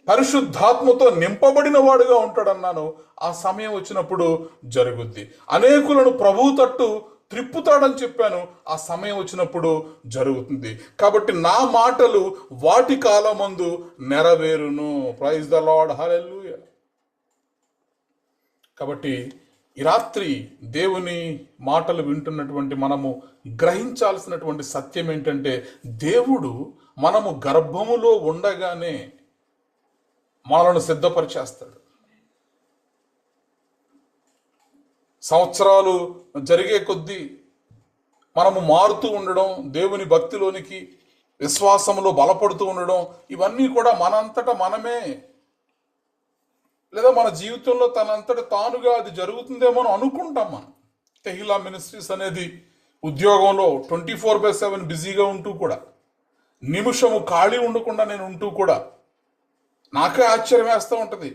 A: పరిశుద్ధాత్మతో నింపబడిన వాడుగా ఉంటాడన్నాను. ఆ సమయం వచ్చినప్పుడు జరుగుద్ది. అనేకులను ప్రభువు తట్టు త్రిప్పుతాడని చెప్పాను. ఆ సమయం వచ్చినప్పుడు జరుగుతుంది. కాబట్టి నా మాటలు వాటి కాలమందు నెరవేరును. Praise the lord, hallelujah. కాబట్టి ఈ రాత్రి దేవుని మాటలు వింటున్నటువంటి మనము గ్రహించాల్సినటువంటి సత్యం ఏంటంటే, దేవుడు మనము గర్భములో ఉండగానే మనలను సిద్ధపరిచేస్తాడు. సంవత్సరాలు జరిగే కొద్దీ మనము మారుతూ ఉండడం, దేవుని భక్తిలోనికి విశ్వాసంలో బలపడుతూ ఉండడం, ఇవన్నీ కూడా మనంతట మనమే, లేదా మన జీవితంలో తనంతట తానుగా అది జరుగుతుందేమో అని అనుకుంటాం. మనం తెహిలా మినిస్ట్రీస్ అనేది ఉద్యోగంలో 24/7 బిజీగా ఉంటూ కూడా, నిమిషము ఖాళీ ఉండకుండా నేను ఉంటూ కూడా నాకే ఆశ్చర్యం వేస్తూ ఉంటుంది.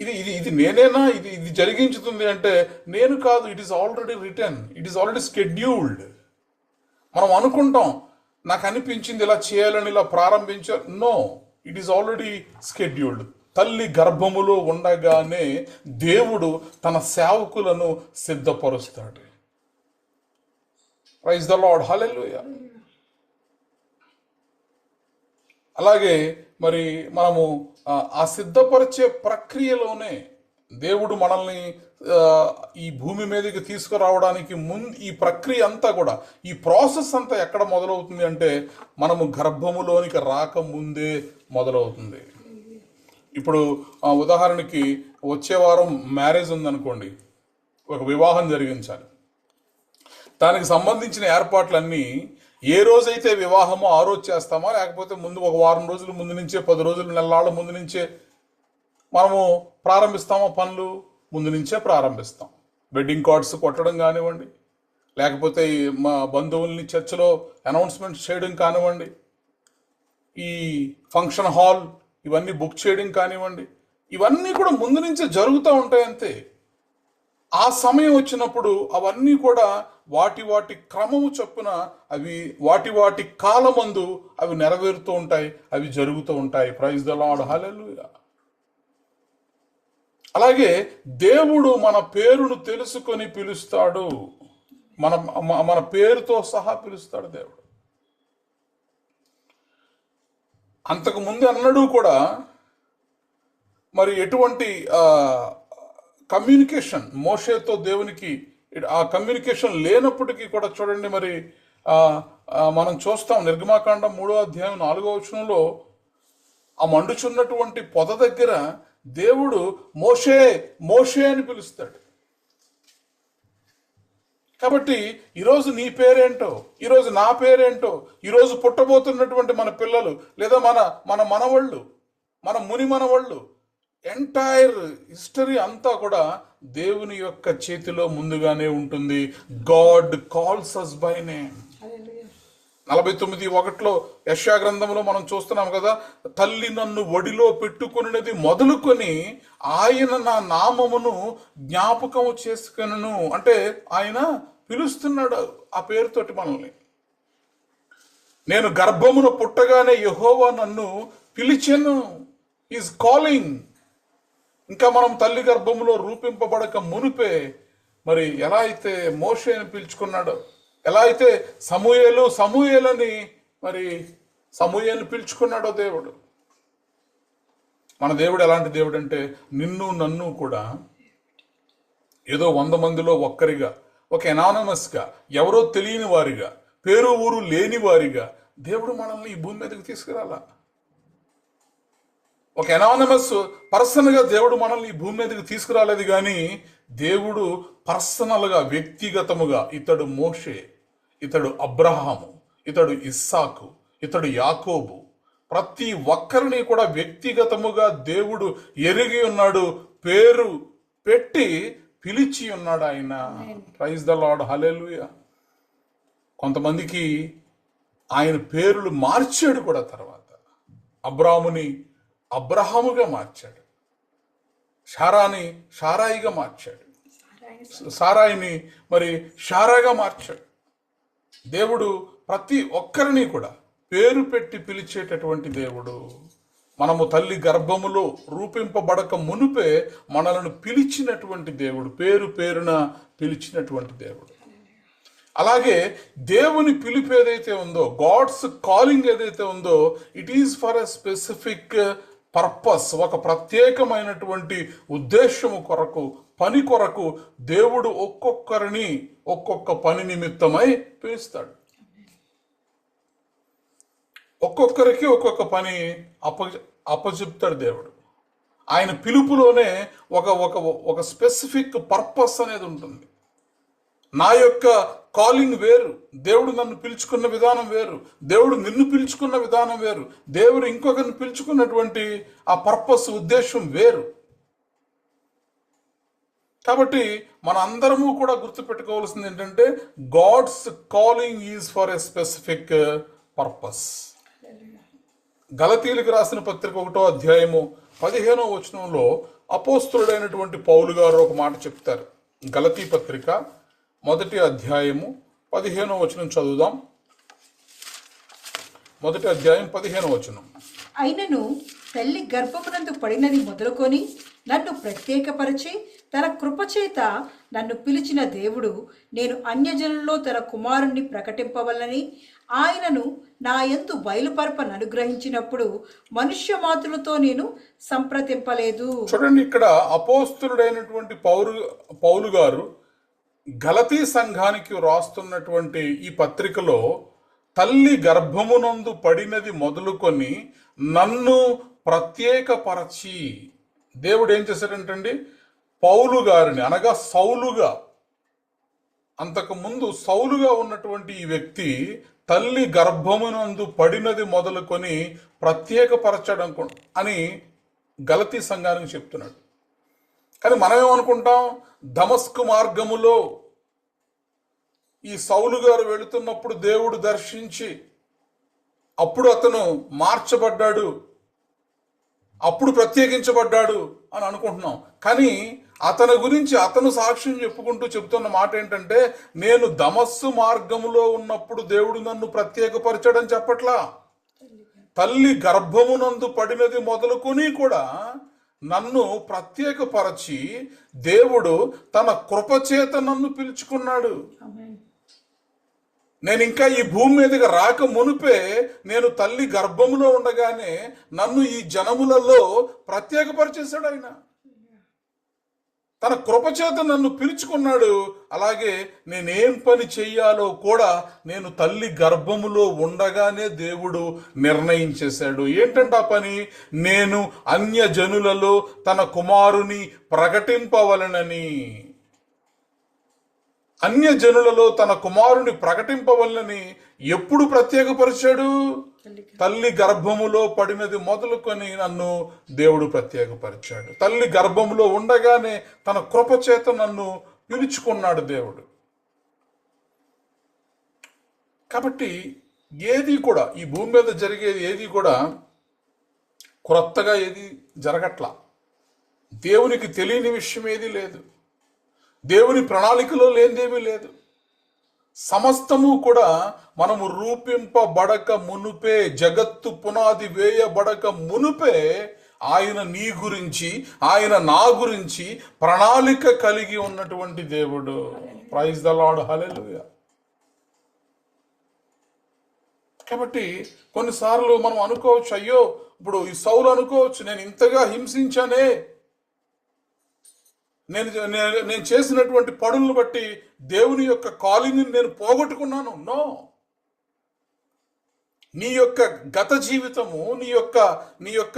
A: ఇది ఇది ఇది నేనేనా ఇది జరిగించుతుంది అంటే, నేను కాదు. It is already written, it is already scheduled. మనం అనుకుంటాం నాకు అనిపించింది ఇలా చేయాలని, ఇలా ప్రారంభించాలి. No, it is already scheduled. తల్లి గర్భములో ఉండగానే దేవుడు తన సేవకులను సిద్ధపరుస్తాడు. Praise the lord, hallelujah. అలాగే మరి మనము ఆ సిద్ధపరిచే ప్రక్రియలోనే దేవుడు మనల్ని ఈ భూమి మీదకి తీసుకురావడానికి ముందు ఈ ప్రక్రియ అంతా కూడా, ఈ ప్రాసెస్ అంతా ఎక్కడ మొదలవుతుంది అంటే, మనము గర్భములోనికి రాకముందే మొదలవుతుంది. ఇప్పుడు ఉదాహరణకి వచ్చే వారం మ్యారేజ్ ఉందనుకోండి, ఒక వివాహం జరిగించాలి. దానికి సంబంధించిన ఏర్పాట్లన్నీ ఏ రోజైతే వివాహమో ఆ రోజు చేస్తామా, లేకపోతే ముందు ఒక వారం రోజుల ముందు నుంచే, 10 రోజులు, నెలల ముందు నుంచే మనము ప్రారంభిస్తామా? పనులు ముందు నుంచే ప్రారంభిస్తాం. వెడ్డింగ్ కార్డ్స్ కొట్టడం కానివ్వండి, లేకపోతే మా బంధువుల్ని చర్చిలో అనౌన్స్మెంట్స్ చేయడం కానివ్వండి, ఈ ఫంక్షన్ హాల్ ఇవన్నీ బుక్ చేయడం కానివ్వండి, ఇవన్నీ కూడా ముందు నుంచే జరుగుతూ ఉంటాయి అంతే. ఆ సమయం వచ్చినప్పుడు అవన్నీ కూడా వాటి వాటి క్రమము చొప్పున అవి వాటి వాటి కాలమందు అవి నెరవేరుతూ ఉంటాయి, అవి జరుగుతూ ఉంటాయి. Praise the lord, hallelujah. అలాగే దేవుడు మన పేరును తెలుసుకొని పిలుస్తాడు. మన పేరుతో సహా పిలుస్తాడు దేవుడు. అంతకు ముందు అన్నడు కూడా మరి ఎటువంటి కమ్యూనికేషన్ మోషేతో దేవునికి ఆ కమ్యూనికేషన్ లేనప్పటికీ కూడా చూడండి, మరి మనం చూస్తాం నిర్గమాకాండం 3వ అధ్యాయం 4వ వచనంలో ఆ మండుచున్నటువంటి పొద దగ్గర దేవుడు మోషే మోషే అని పిలుస్తాడు. కాబట్టి ఈరోజు నీ పేరేంటో, ఈరోజు నా పేరేంటో, ఈరోజు పుట్టబోతున్నటువంటి మన పిల్లలు లేదా మన మనవళ్ళు, మన ముని మనవళ్ళు, ఎంటైర్ హిస్టరీ అంతా కూడా దేవుని యొక్క చేతిలో ముందుగానే ఉంటుంది. God calls us by name. 49:1 యెషయా గ్రంథంలో మనం చూస్తున్నాం కదా, తల్లి నన్ను ఒడిలో పెట్టుకున్నది మొదలుకొని ఆయన నా నామమును జ్ఞాపకము చేసుకొనును. అంటే ఆయన పిలుస్తున్నాడు ఆ పేరుతోటి మనల్ని. నేను గర్భమును పుట్టగానే యెహోవా నన్ను పిలిచెను. Is calling. ఇంకా మనం తల్లి గర్భములో రూపింపబడక మునిపే మరి ఎలా అయితే మోషేని పిలుచుకున్నాడో, ఎలా అయితే సమూయేలని మరి సమూయేలు పిలుచుకున్నాడో దేవుడు. మన దేవుడు ఎలాంటి దేవుడు అంటే నిన్ను నన్ను కూడా ఏదో 100 మందిలో ఒక్కరిగా, ఒక ఎనానమస్గా, ఎవరో తెలియని వారిగా, పేరు ఊరు లేని వారిగా దేవుడు మనల్ని ఈ భూమి మీదకి తీసుకురాలా. ఒక ఎనానమస్ పర్సన్గా దేవుడు మనల్ని ఈ భూమి మీదకి తీసుకురాలేదు, కానీ దేవుడు పర్సనల్గా, వ్యక్తిగతముగా ఇతడు మోషే, ఇతడు అబ్రహాము, ఇతడు ఇస్సాకు, ఇతడు యాకోబు, ప్రతి ఒక్కరిని కూడా వ్యక్తిగతముగా దేవుడు ఎరిగి ఉన్నాడు, పేరు పెట్టి పిలిచి ఉన్నాడు ఆయన. ప్రైజ్ ద లార్డ్, హల్లెలూయా. కొంతమందికి ఆయన పేర్లు మార్చాడు కూడా. తర్వాత అబ్రాముని అబ్రహాముగా మార్చాడు, షారాని షారాయిగా మార్చాడు, సారాయిని మరి షారాగా మార్చాడు. దేవుడు ప్రతి ఒక్కరిని కూడా పేరు పెట్టి పిలిచేటటువంటి దేవుడు. మనము తల్లి గర్భములో రూపింపబడక మునుపే మనలను పిలిచినటువంటి దేవుడు, పేరు పేరున పిలిచినటువంటి దేవుడు. అలాగే దేవుని పిలుపు ఏదైతే ఉందో, గాడ్స్ కాలింగ్ ఏదైతే ఉందో, it is for a specific purpose. ఒక ప్రత్యేకమైనటువంటి ఉద్దేశము కొరకు, పని కొరకు దేవుడు ఒక్కొక్కరిని ఒక్కొక్క పని నిమిత్తమై పిలుస్తాడు. ఒక్కొక్కరికి ఒక్కొక్క పని అప్పచెప్తాడు దేవుడు. ఆయన పిలుపులోనే ఒక స్పెసిఫిక్ పర్పస్ అనేది ఉంటుంది. నా యొక్క కాలింగ్ వేరు, దేవుడు నన్ను పిలుచుకున్న విధానం వేరు, దేవుడు నిన్ను పిలుచుకున్న విధానం వేరు, దేవుడు ఇంకొకరిని పిలుచుకున్నటువంటి ఆ పర్పస్, ఉద్దేశం వేరు. కాబట్టి మన అందరము కూడా గుర్తుపెట్టుకోవాల్సింది ఏంటంటే God's calling is for a specific purpose. గలతీయులకు రాసిన పత్రిక 1వ అధ్యాయము 15వ వచనంలో అపోస్తులుడైనటువంటి పౌలు గారు ఒక మాట చెప్తారు. గలతీ పత్రిక 1వ అధ్యాయము 15వ వచనం చదువుదాం. 1వ అధ్యాయం 15వ వచనం.
B: అయినను తల్లి గర్భమునందు పడినది మొదలుకొని నన్ను ప్రత్యేకపరిచి తన కృపచేత నన్ను పిలిచిన దేవుడు, నేను అన్యజనుల్లో తన కుమారుణ్ణి ప్రకటింపవలని ఆయనను నా యందు బయలుపరపను అనుగ్రహించినప్పుడు మనుష్య మాతృలతో నేను సంప్రదింపలేదు.
A: చూడండి, ఇక్కడ అపోస్తులుడైనటువంటి పౌలు గారు గలతీ సంఘానికి రాస్తున్నటువంటి ఈ పత్రికలో తల్లి గర్భమునందు పడినది మొదలుకొని నన్ను ప్రత్యేకపరచి, దేవుడు ఏం చేశాడంటండి, పౌలు గారిని, అనగా సౌలుగా, అంతకు ముందు సౌలుగా ఉన్నటువంటి ఈ వ్యక్తి తల్లి గర్భమునందు పడినది మొదలుకొని ప్రత్యేకపరచడం అని గలతీ సంఘానికి చెప్తున్నాడు. కానీ మనం ఏమనుకుంటాం, దమస్కు మార్గములో ఈ సౌలు గారు వెళుతున్నప్పుడు దేవుడు దర్శించి అప్పుడు అతను మార్చబడ్డాడు, అప్పుడు ప్రత్యేకించబడ్డాడు అని అనుకుంటున్నాం. కానీ అతని గురించి అతను సాక్ష్యం చెప్పుకుంటూ చెప్తున్న మాట ఏంటంటే, నేను దమస్సు మార్గములో ఉన్నప్పుడు దేవుడు నన్ను ప్రత్యేకపరచడని చెప్పట్లా. తల్లి గర్భమునందు పడినది మొదలుకొని కూడా నన్ను ప్రత్యేకపరచి దేవుడు తన కృపచేత నన్ను పిలుచుకున్నాడు. నేను ఇంకా ఈ భూమి మీదకి రాక మునిపే, నేను తల్లి గర్భములో ఉండగానే నన్ను ఈ జనములలో ప్రత్యేకపరిచేశాడు ఆయన. తన కృపచేత నన్ను పిలుచుకున్నాడు. అలాగే నేనేం పని చెయ్యాలో కూడా నేను తల్లి గర్భములో ఉండగానే దేవుడు నిర్ణయించేశాడు. ఏంటంటే ఆ పని, నేను అన్యజనులలో తన కుమారుని ప్రకటింపవలనని. అన్యజనులలో తన కుమారుని ప్రకటింపవలనని ఎప్పుడు ప్రత్యేకపరిచాడు? తల్లి గర్భములో పడినది మొదలుకొని నన్ను దేవుడు ప్రత్యేకపరిచాడు. తల్లి గర్భములో ఉండగానే తన కృపచేత నన్ను పిలుచుకున్నాడు దేవుడు. కాబట్టి ఏది కూడా ఈ భూమి మీద జరిగేది ఏది కూడా క్రొత్తగా ఏది జరగట్లా. దేవునికి తెలియని విషయం ఏది లేదు. దేవుని ప్రణాళికలో లేనిదేమీ లేదు. సమస్తము కూడా మనము రూపింపబడక మునుపే, జగత్తు పునాది వేయబడక మునుపే ఆయన నీ గురించి, ఆయన నా గురించి ప్రణాళిక కలిగి ఉన్నటువంటి దేవుడు. Praise the lord, hallelujah. కాబట్టి కొన్నిసార్లు మనం అనుకోవచ్చు, అయ్యో ఇప్పుడు ఈ సౌలు అనుకోవచ్చు, నేను ఇంతగా హింసించానే, నేను చేసినటువంటి పనులను బట్టి దేవుని యొక్క కాలింగ్ని నేను పోగొట్టుకున్నాను. నో, నీ యొక్క గత జీవితము, నీ యొక్క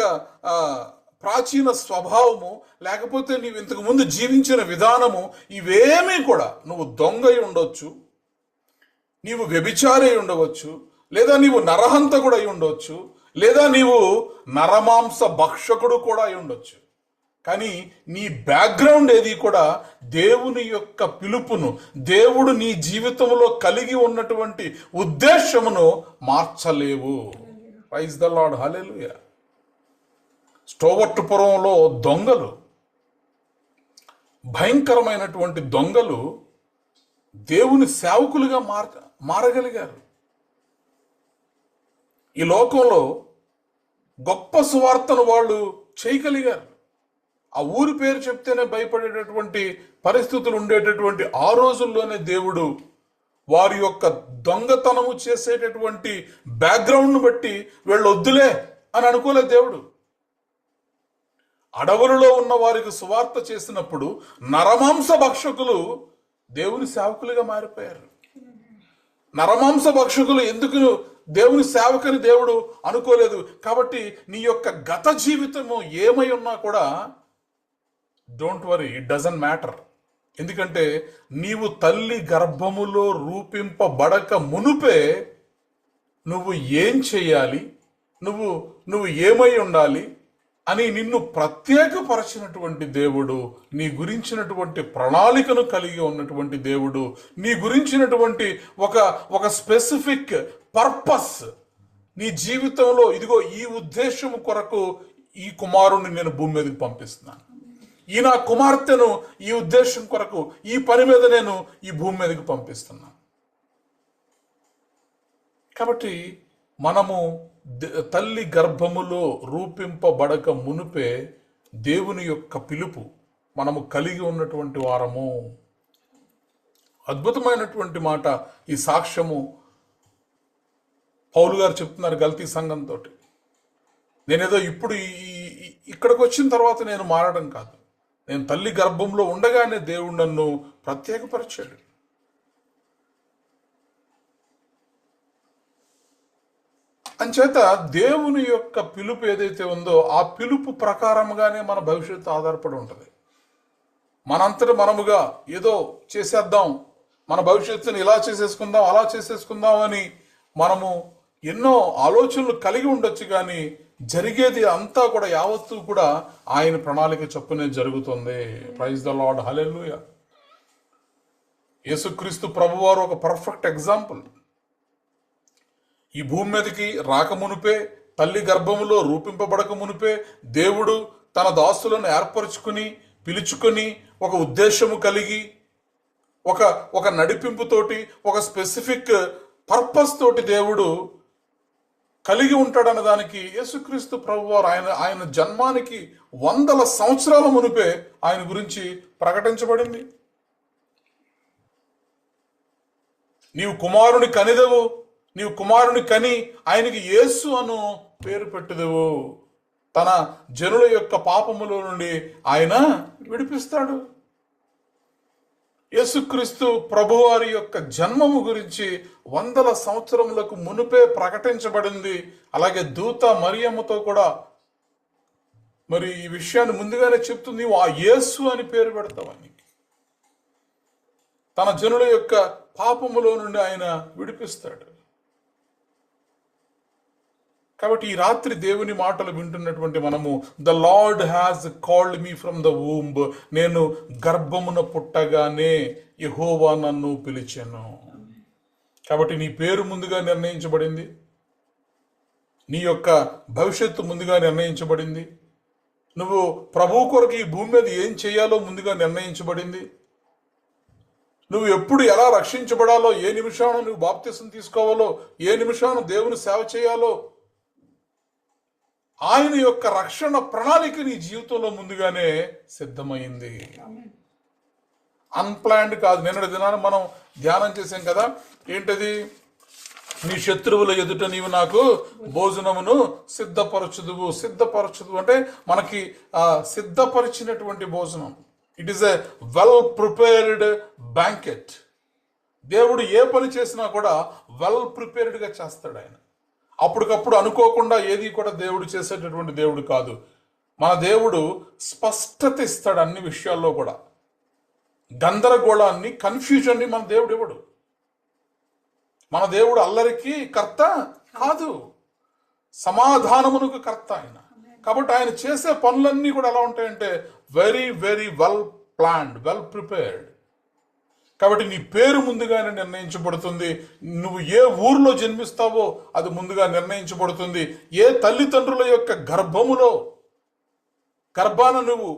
A: ప్రాచీన స్వభావము, లేకపోతే నీవు ఇంతకు ముందు జీవించిన విధానము, ఇవేమీ కూడా, నువ్వు దొంగ అయి ఉండొచ్చు, నీవు వ్యభిచారి అయి ఉండవచ్చు, లేదా నీవు నరహంతకుడు అయి ఉండొచ్చు, లేదా నీవు నరమాంస భక్షకుడు కూడా అయి ఉండొచ్చు. కానీ నీ బ్యాక్గ్రౌండ్ ఏది కూడా దేవుని యొక్క పిలుపును, దేవుడు నీ జీవితంలో కలిగి ఉన్నటువంటి ఉద్దేశమును మార్చలేవు. ప్రైజ్ ద లార్డ్, హల్లెలూయా. స్టోవర్టుపురంలో దొంగలు, భయంకరమైనటువంటి దొంగలు దేవుని సేవకులుగా మారగలిగారు. ఈ లోకంలో గొప్ప సువార్తను వాళ్ళు చేయగలిగారు. ఆ ఊరి పేరు చెప్తేనే భయపడేటటువంటి పరిస్థితులు ఉండేటటువంటి ఆ రోజుల్లోనే దేవుడు వారి యొక్క దొంగతనము చేసేటటువంటి బ్యాక్గ్రౌండ్ను బట్టి వీళ్ళు వద్దులే అని అనుకోలేదు దేవుడు. అడవులలో ఉన్న వారికి సువార్త చేసినప్పుడు నరమాంస భక్షకులు దేవుని సేవకులుగా మారిపోయారు. నరమాంస భక్షకులు ఎందుకు దేవుని సేవకుని దేవుడు అనుకోలేదు. కాబట్టి నీ యొక్క గత జీవితము ఏమై ఉన్నా కూడా don't worry, it doesn't matter. ఎందుకంటే నీవు తల్లి గర్భములో రూపింపబడక మునుపే నువ్వు ఏం చేయాలి, నువ్వు ఏమై ఉండాలి అని నిన్ను ప్రత్యేకపరచినటువంటి దేవుడు, నీ గురించినటువంటి ప్రణాళికను కలిగి ఉన్నటువంటి దేవుడు, నీ గురించినటువంటి ఒక స్పెసిఫిక్ పర్పస్ నీ జీవితంలో, ఇదిగో ఈ ఉద్దేశము కొరకు ఈ కుమారుణ్ణి నేను భూమి మీదకి పంపిస్తున్నాను, ఈ నా కుమార్తెను ఈ ఉద్దేశం కొరకు, ఈ పని మీద నేను ఈ భూమి మీదకి పంపిస్తున్నాను. కాబట్టి మనము తల్లి గర్భములో రూపింపబడక మునుపే దేవుని యొక్క పిలుపు మనము కలిగి ఉన్నటువంటి వారము. అద్భుతమైనటువంటి మాట ఈ సాక్ష్యము పౌలు గారు చెప్తున్నారు గల్తీ సంఘంతో. నేనేదో ఇప్పుడు ఇక్కడికి వచ్చిన తర్వాత నేను మారడం కాదు, నేను తల్లి గర్భంలో ఉండగానే దేవుడు నన్ను ప్రత్యేకపరిచాడు. అంచేత దేవుని యొక్క పిలుపు ఏదైతే ఉందో ఆ పిలుపు ప్రకారంగానే మన భవిష్యత్తు ఆధారపడి ఉంటుంది. మనంతట మనముగా ఏదో చేసేద్దాం, మన భవిష్యత్తుని ఇలా చేసేసుకుందాం అలా చేసేసుకుందాం అని మనము ఎన్నో ఆలోచనలు కలిగి ఉండొచ్చు, కానీ జరిగేది అంతా కూడా యావత్తు కూడా ఆయన ప్రణాళిక చొప్పునే జరుగుతుంది. ప్రైజ్ ద లార్డ్, హల్లెలూయా. యేసుక్రీస్తు ప్రభువారు ఒక పర్ఫెక్ట్ ఎగ్జాంపుల్. ఈ భూమి మీదకి రాకమునుపే, తల్లి గర్భములో రూపింపబడక మునుపే దేవుడు తన దాసులను ఏర్పరచుకుని పిలుచుకొని ఒక ఉద్దేశము కలిగి ఒక నడిపింపుతోటి ఒక స్పెసిఫిక్ పర్పస్ తోటి దేవుడు కలిగి ఉంటాడన్న దానికి యేసుక్రీస్తు ప్రభువారు ఆయన జన్మానికి 100 సంవత్సరాల మునిపే ఆయన గురించి ప్రకటించబడింది. నీవు కుమారుని కనిదవు, నీవు కుమారుని కని ఆయనకి యేసు అను పేరు పెట్టుదవు, తన జనుల యొక్క పాపముల నుండి ఆయన విడిపిస్తాడు. యేసుక్రీస్తు ప్రభువారి యొక్క జన్మము గురించి వందల సంవత్సరములకు మునుపే ప్రకటించబడింది. అలాగే దూత మరియమ్మతో కూడా మరి ఈ విషయాన్ని ముందుగానే చెప్తుంది. ఆ యేసు అని పేరు పెడతామని, తన జనుల యొక్క పాపములో నుండి ఆయన విడిపిస్తాడు. కాబట్టి ఈ రాత్రి దేవుని మాటలు వింటున్నటువంటి మనము, the lord has called me from the womb, నేను గర్భమున పుట్టగానే యెహోవా నన్ను పిలిచెను. కాబట్టి నీ పేరు ముందుగా నిర్ణయించబడింది, నీ యొక్క భవిష్యత్తు ముందుగా నిర్ణయించబడింది, నువ్వు ప్రభువు కొరకు ఈ భూమి మీద ఏం చేయాలో ముందుగా నిర్ణయించబడింది, నువ్వు ఎప్పుడు ఎలా రక్షించబడాలో, ఏ నిమిషాన నువ్వు బాప్తిసం తీసుకోవాలో, ఏ నిమిషాన దేవుని సేవ చేయాలో, ఆయన యొక్క రక్షణ ప్రణాళిక నీ జీవితంలో ముందుగానే సిద్ధమైంది. అన్ప్లాన్డ్ కాదు. నిన్నటి దినాన్ని మనం ధ్యానం చేసాం కదా, ఏంటది? నీ శత్రువుల ఎదుట నీవు నాకు భోజనమును సిద్ధపరచుదువు. సిద్ధపరచుదు అంటే మనకి సిద్ధపరిచినటువంటి భోజనం. It is a well prepared banquet. దేవుడు ఏ పని చేసినా కూడా వెల్ ప్రిపేర్డ్గా చేస్తాడు ఆయన. అప్పటికప్పుడు అనుకోకుండా ఏది కూడా దేవుడు చేసేటటువంటి దేవుడు కాదు. మన దేవుడు స్పష్టత ఇస్తాడు అన్ని విషయాల్లో కూడా. గందరగోళాన్ని, కన్ఫ్యూజన్ని మన దేవుడు ఇవ్వడు. మన దేవుడు అల్లరికి కర్త కాదు, సమాధానమునకు కర్త ఆయన. కాబట్టి ఆయన చేసే పనులన్నీ కూడా ఎలా ఉంటాయంటే very very well planned, well prepared. కాబట్టి నీ పేరు ముందుగానే నిర్ణయించబడుతుంది. నువ్వు ఏ ఊర్లో జన్మిస్తావో అది ముందుగా నిర్ణయించబడుతుంది. ఏ తల్లిదండ్రుల యొక్క గర్భాన నువ్వు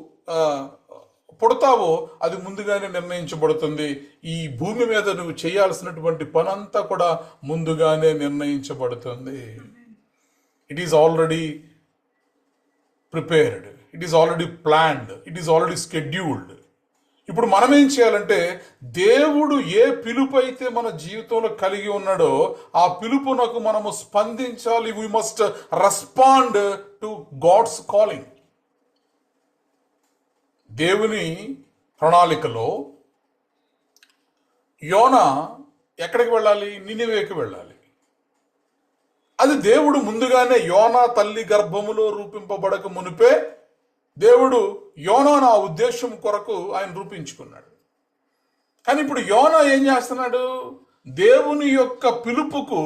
A: పుడతావో అది ముందుగానే నిర్ణయించబడుతుంది. ఈ భూమి మీద నువ్వు చేయాల్సినటువంటి పనంతా కూడా ముందుగానే నిర్ణయించబడుతుంది. It is already prepared, it is already planned, it is already scheduled. ఇప్పుడు మనం ఏం చేయాలంటే, దేవుడు ఏ పిలుపు అయితే మన జీవితంలో కలిగి ఉన్నాడో ఆ పిలుపునకు మనము స్పందించాలి. We must respond to God's calling. దేవుని ప్రణాళికలో యోనా ఎక్కడికి వెళ్ళాలి? నినివేకి వెళ్ళాలి. అది దేవుడు ముందుగానే యోనా తల్లి గర్భములో రూపింపబడక మునిపే దేవుడు యోనాను ఆ ఉద్దేశం కొరకు ఆయన రూపించుకున్నాడు. కానీ ఇప్పుడు యోనా ఏం చేస్తున్నాడు? దేవుని యొక్క పిలుపుకు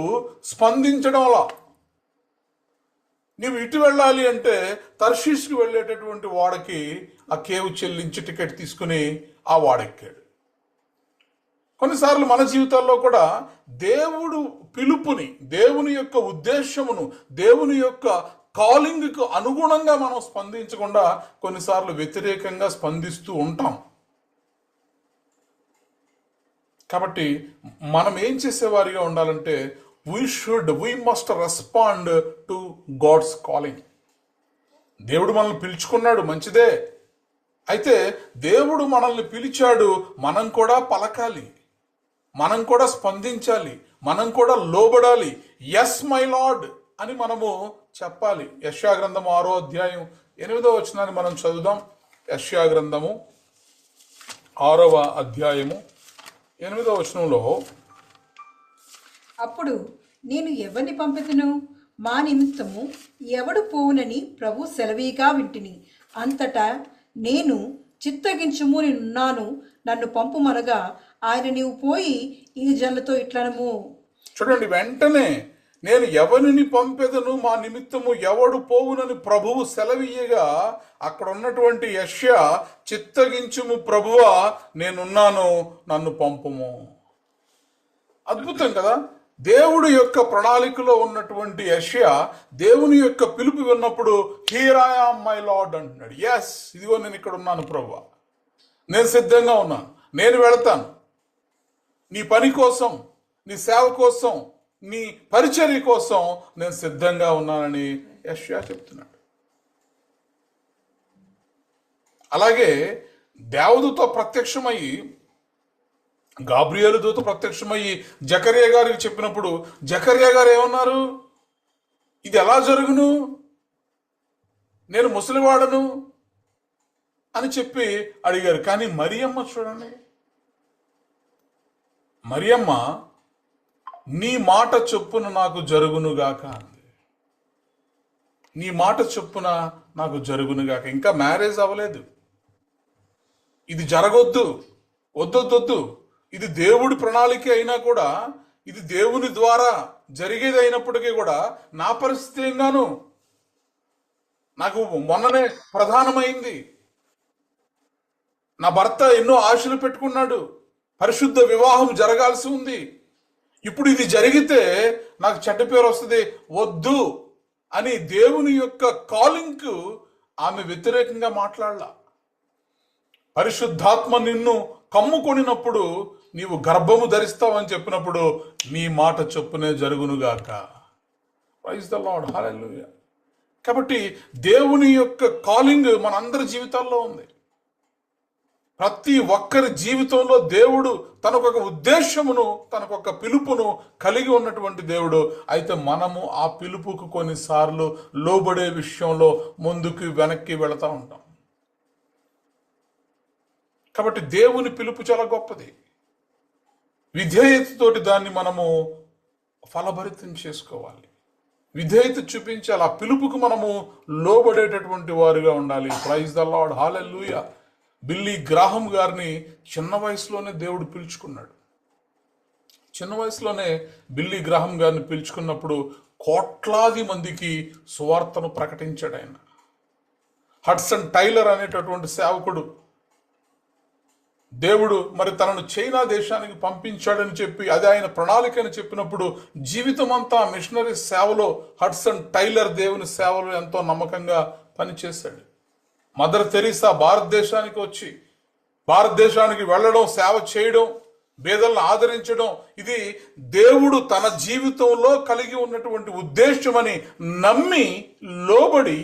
A: స్పందించడంలా. నీవు ఇటు వెళ్ళాలి అంటే తర్షీష్కి వెళ్ళేటటువంటి వాడికి ఆ కేవు చెల్లించి టికెట్ తీసుకుని ఆ వాడెక్కాడు. కొన్నిసార్లు మన జీవితాల్లో కూడా దేవుడు పిలుపుని, దేవుని యొక్క ఉద్దేశమును, దేవుని యొక్క కాలింగ్కు అనుగుణంగా మనం స్పందించకుండా కొన్నిసార్లు వ్యతిరేకంగా స్పందిస్తూ ఉంటాం. కాబట్టి మనం ఏం చేసేవారిగా ఉండాలంటే we must respond to God's calling. దేవుడు మనల్ని పిలుచుకున్నాడు, మంచిదే. అయితే దేవుడు మనల్ని పిలిచాడు, మనం కూడా పలకాలి, మనం కూడా స్పందించాలి, మనం కూడా లోబడాలి. ఎస్ మై లార్డ్ అని మనము చెప్పాలి. యెషయా గ్రంథము 6వ అధ్యాయం 8వ వచనాన్ని మనం చదువుదాం. యెషయా గ్రంథము 6వ అధ్యాయము 8వ వచనంలో,
B: అప్పుడు నేను ఎవరిని పంపెదను? మా నిమిత్తము ఎవడు పోవునని ప్రభు సెలవీగా వింటిని. అంతటా నేను చిత్తగించుము, నేనున్నాను, నన్ను పంపుమనగా ఆయన నీవు పోయి ఈ జనులతో ఇట్లనము.
A: చూడండి, వెంటనే నేను ఎవరిని పంపెదను, మా నిమిత్తము ఎవడు పోవునని ప్రభువు సెలవీయగా అక్కడ ఉన్నటువంటి యెషయా, చిత్తగించుము ప్రభువా, నేనున్నాను, నన్ను పంపుము. అద్భుతం కదా. దేవుడి యొక్క ప్రణాళికలో ఉన్నటువంటి యెషయా దేవుని యొక్క పిలుపు విన్నప్పుడు here I am my lord అంటున్నాడు. ఎస్, ఇదిగో నేను ఇక్కడ ఉన్నాను ప్రభువా, నేను సిద్ధంగా ఉన్నాను, నేను వెళతాను, నీ పని కోసం, నీ సేవ కోసం, నీ పరిచర్య కోసం నేను సిద్ధంగా ఉన్నానని యెషయా చెప్తున్నాడు. అలాగే దేవదూత ప్రత్యక్షమయ్యి, గాబ్రియేలు దూత ప్రత్యక్షమయ్యి జకర్యా గారికి చెప్పినప్పుడు జకర్యా గారు ఏమన్నారు? ఇది ఎలా జరుగును, నేను ముసలివాడను అని చెప్పి అడిగారు. కానీ మరియమ్మ చూడండి, మరియమ్మ నీ మాట చొప్పున నాకు జరుగునుగాక అంది. నీ మాట చొప్పున నాకు జరుగునుగాక. ఇంకా మ్యారేజ్ అవ్వలేదు. ఇది జరగొద్దు, వద్దొద్దొద్దు. ఇది దేవుడి ప్రణాళిక అయినా కూడా, ఇది దేవుని ద్వారా జరిగేది అయినప్పటికీ కూడా నా పరిస్థితి ఏం గాను? నాకు మొన్ననే ప్రధానమైంది. నా భర్త ఎన్నో ఆశలు పెట్టుకున్నాడు. పరిశుద్ధ వివాహం జరగాల్సి ఉంది. ఇప్పుడు ఇది జరిగితే నాకు చెడ్డ పేరు వస్తుంది, వద్దు అని దేవుని యొక్క కాలింగ్కు ఆమె వ్యతిరేకంగా మాట్లాడలా. పరిశుద్ధాత్మ నిన్ను కమ్ముకొనినప్పుడు నీవు గర్భము ధరిస్తావని చెప్పినప్పుడు నీ మాట చొప్పునే జరుగునుగాక. Praise the lord, hallelujah. కాబట్టి దేవుని యొక్క కాలింగ్ మనందరి జీవితాల్లో ఉంది. ప్రతి ఒక్కరి జీవితంలో దేవుడు తనకొక ఉద్దేశమును, తనకొక పిలుపును కలిగి ఉన్నటువంటి దేవుడు. అయితే మనము ఆ పిలుపుకు కొన్నిసార్లు లోబడే విషయంలో ముందుకు వెనక్కి వెళతా ఉంటాం. కాబట్టి దేవుని పిలుపు చాలా గొప్పది. విధేయతతోటి దాన్ని మనము ఫలభరితం చేసుకోవాలి. విధేయత చూపించాలి. ఆ పిలుపుకు మనము లోబడేటటువంటి వారుగా ఉండాలి. Praise the lord, hallelujah. Billy Graham గారిని చిన్న వయసులోనే దేవుడు పిలుచుకున్నాడు. చిన్న వయసులోనే బిల్లీ గ్రాహం గారిని పిలుచుకున్నప్పుడు కోట్లాది మందికి సువార్తను ప్రకటించాడు ఆయన. హడ్సన్ టైలర్ అనేటటువంటి సేవకుడు దేవుడు మరి తనను చైనా దేశానికి పంపించాడని చెప్పి, అది ఆయన ప్రణాళిక అని చెప్పినప్పుడు జీవితం అంతా మిషనరీ సేవలో హడ్సన్ టైలర్ దేవుని సేవలో ఎంతో నమ్మకంగా పనిచేశాడు. మదర్ తెరీసా భారతదేశానికి వచ్చి భారతదేశానికి వెళ్ళడం, సేవ చేయడం, పేదలను ఆదరించడం, ఇది దేవుడు తన జీవితంలో కలిగి ఉన్నటువంటి ఉద్దేశమని నమ్మి లోబడి,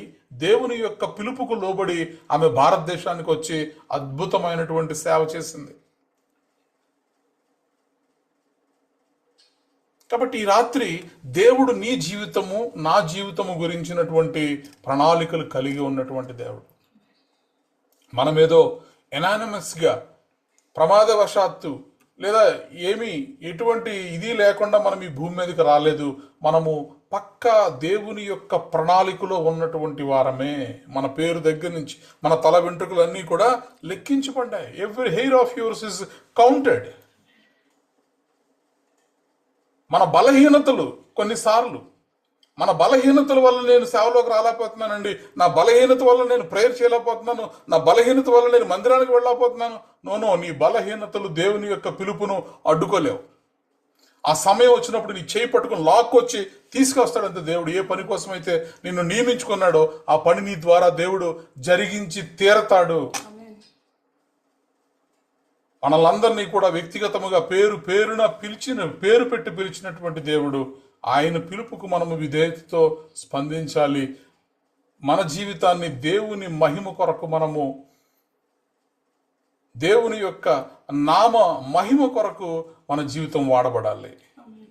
A: దేవుని యొక్క పిలుపుకు లోబడి ఆమె భారతదేశానికి వచ్చి అద్భుతమైనటువంటి సేవ చేసింది. కాబట్టి ఈ రాత్రి దేవుడు నీ జీవితము, నా జీవితము గురించినటువంటి ప్రణాళికలు కలిగి ఉన్నటువంటి దేవుడు. మనమేదో ఎనానిమస్గా ప్రమాదవశాత్తు లేదా ఎటువంటి ఇది లేకుండా మనం ఈ భూమి మీదకి రాలేదు. మనము పక్కా దేవుని యొక్క ప్రణాళికలో ఉన్నటువంటి వారమే. మన పేరు దగ్గర నుంచి మన తల వెంట్రుకలన్నీ కూడా లెక్కించబడ్డాయి. Every hair of yours is counted. మన బలహీనతలు కొన్నిసార్లు, మన బలహీనతల వల్ల నేను సేవలోకి రాలేకపోతున్నానండి, నా బలహీనత వల్ల నేను ప్రేయర్ చేయలేకపోతున్నాను, నా బలహీనత వల్ల నేను మందిరానికి వెళ్ళలేకపోతున్నాను. నో, నీ బలహీనతలు దేవుని యొక్క పిలుపును అడ్డుకోలేవు. ఆ సమయం వచ్చినప్పుడు నీ చేయి పట్టుకుని లాక్కొచ్చి తీసుకొస్తాడంతే దేవుడు. ఏ పని కోసమైతే నిన్ను నియమించుకున్నాడో ఆ పని నీ ద్వారా దేవుడు జరిగించి తీరతాడు. మనలందరినీ కూడా వ్యక్తిగతముగా పేరు పెట్టి పిలిచినటువంటి దేవుడు. ఆయన పిలుపుకు మనము విధేయతతో స్పందించాలి. మన జీవితాన్ని దేవుని మహిమ కొరకు, మనము దేవుని యొక్క నామ మహిమ కొరకు మన జీవితం వాడబడాలి.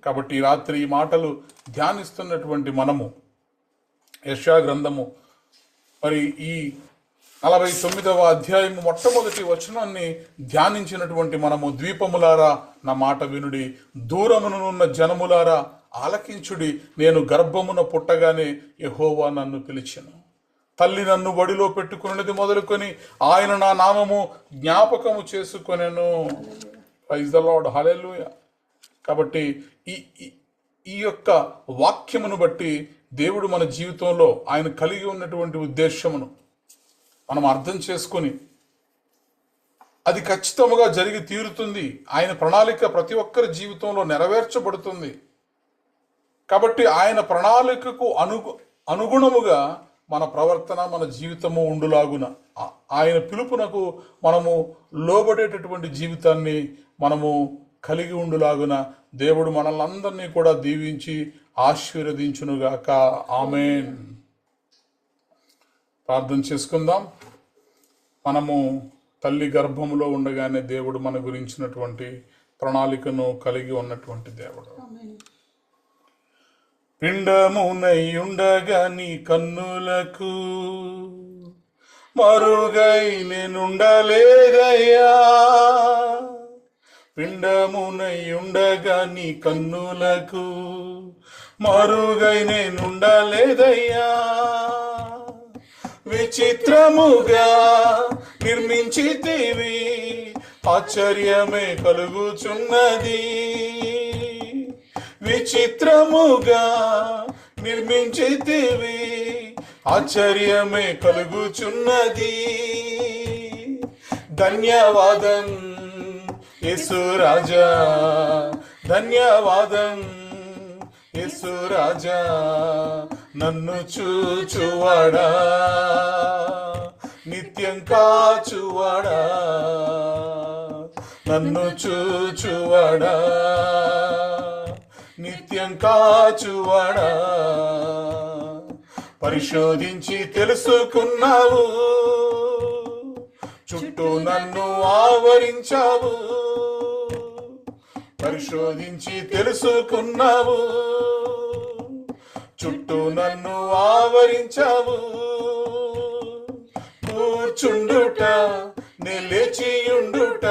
A: కాబట్టి ఈ రాత్రి ఈ మాటలు ధ్యానిస్తున్నటువంటి మనము యెషయా గ్రంథము మరి ఈ 49వ అధ్యాయము మొట్టమొదటి వచనాన్ని ధ్యానించినటువంటి మనము, ద్వీపములారా నా మాట వినుడి, దూరమునున్న జనములారా ఆలకించుడి. నేను గర్భమున పుట్టగానే యెహోవా నన్ను పిలిచెను, తల్లి నన్ను బడిలో పెట్టుకున్నది మొదలుకొని ఆయన నా నామము జ్ఞాపకము చేసుకొనెను. Praise the lord, hallelujah. కాబట్టి ఈ యొక్క వాక్యమును బట్టి దేవుడు మన జీవితంలో ఆయన కలిగి ఉన్నటువంటి ఉద్దేశమును మనం అర్థం చేసుకొని అది ఖచ్చితంగా జరిగి తీరుతుంది. ఆయన ప్రణాళిక ప్రతి ఒక్కరి జీవితంలో నెరవేర్చబడుతుంది. కాబట్టి ఆయన ప్రణాళికకు అనుగుణముగా మన ప్రవర్తన, మన జీవితము ఉండులాగున, ఆయన పిలుపునకు మనము లోబడేటటువంటి జీవితాన్ని మనము కలిగి ఉండులాగున దేవుడు మనల్ని అందరినీ కూడా దీవించి ఆశీర్వదించునుగాక. ఆమేన్. ప్రార్థన చేసుకుందాం. మనము తల్లి గర్భములో ఉండగానే దేవుడు మన గురించినటువంటి ప్రణాళికను కలిగి ఉన్నటువంటి దేవుడు. పిండమునై ఉండగా నీ కన్నులకు మరుగై నేనుండలేదయ్యా, పిండమునై ఉండగా నీ కన్నులకు మరుగై నేనుండలేదయ్యా. విచిత్రముగా నిర్మించితివి, ఆశ్చర్యమే కలుగుచున్నది. విచిత్రముగా నిర్మించితివి, ఆశ్చర్యమే కలుగుచున్నది. ధన్యవాదం యేసు రాజా, ధన్యవాదం యేసు రాజా, నన్ను చూచువాడా, నిత్యం కాచువాడా, నన్ను చూచువాడా, నిత్యం కాచువాడా. పరిశోధించి తెలుసుకున్నావు, చుట్టూ నన్ను ఆవరించావు. పరిశోధించి తెలుసుకున్నావు, చుట్టూ నన్ను ఆవరించావు. కూర్చుండుట నిలిచియుండుట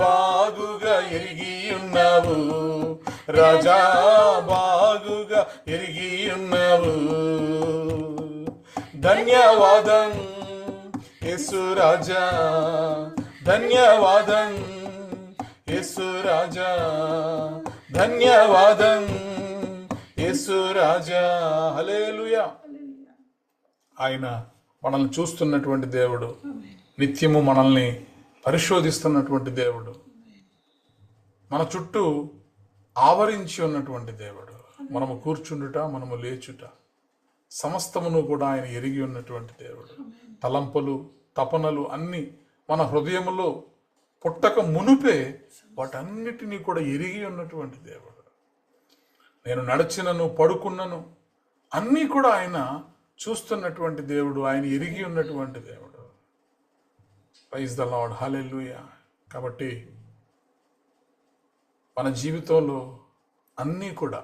A: బాగుగా ఎరిగి ఉన్నావు రాజా, బాగుగా ఎరిగి ఉన్నావు. ధన్యవాదం యేసు రాజా, ధన్యవాదం యేసు రాజా, ధన్యవాదం యేసు రాజా. హల్లెలూయా. ఆయన మనల్ని చూస్తున్నటువంటి దేవుడు, నిత్యము మనల్ని పరిశోధిస్తున్నటువంటి దేవుడు, మన చుట్టూ ఆవరించి ఉన్నటువంటి దేవుడు. మనము కూర్చుండుట, మనము లేచుట సమస్తమును కూడా ఆయన ఎరిగి ఉన్నటువంటి దేవుడు. తలంపులు, తపనలు అన్నీ మన హృదయములో పుట్టక మునుపే వాటన్నిటినీ కూడా ఎరిగి ఉన్నటువంటి దేవుడు. నేను నడిచినను, పడుకున్నను అన్నీ కూడా ఆయన చూస్తున్నటువంటి దేవుడు, ఆయన ఎరిగి ఉన్నటువంటి దేవుడు. Praise the lord, hallelujah. కాబట్టి మన జీవితంలో అన్నీ కూడా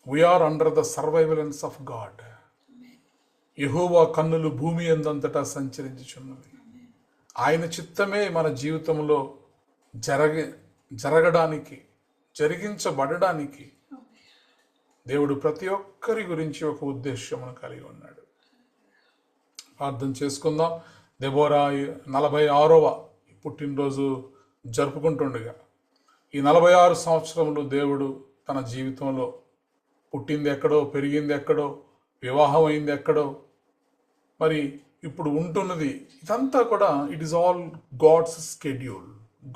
A: we are under the surveillance of God. యెహోవా కన్నులు భూమి అందంతటా సంచరించుచున్నవి. ఆయన చిత్తమే మన జీవితంలో జరగడానికి, జరిగించబడడానికి దేవుడు ప్రతి ఒక్కరి గురించి ఒక ఉద్దేశమును కలిగి ఉన్నాడు. ప్రార్థన చేసుకుందాం. దెబోరా 46వ పుట్టినరోజు జరుపుకుంటుండగా ఈ 46 సంవత్సరములు దేవుడు తన జీవితంలో పుట్టింది ఎక్కడో, పెరిగింది ఎక్కడో, వివాహం అయింది ఎక్కడో, మరి ఇప్పుడు ఉంటున్నది ఇదంతా కూడా it is all God's schedule,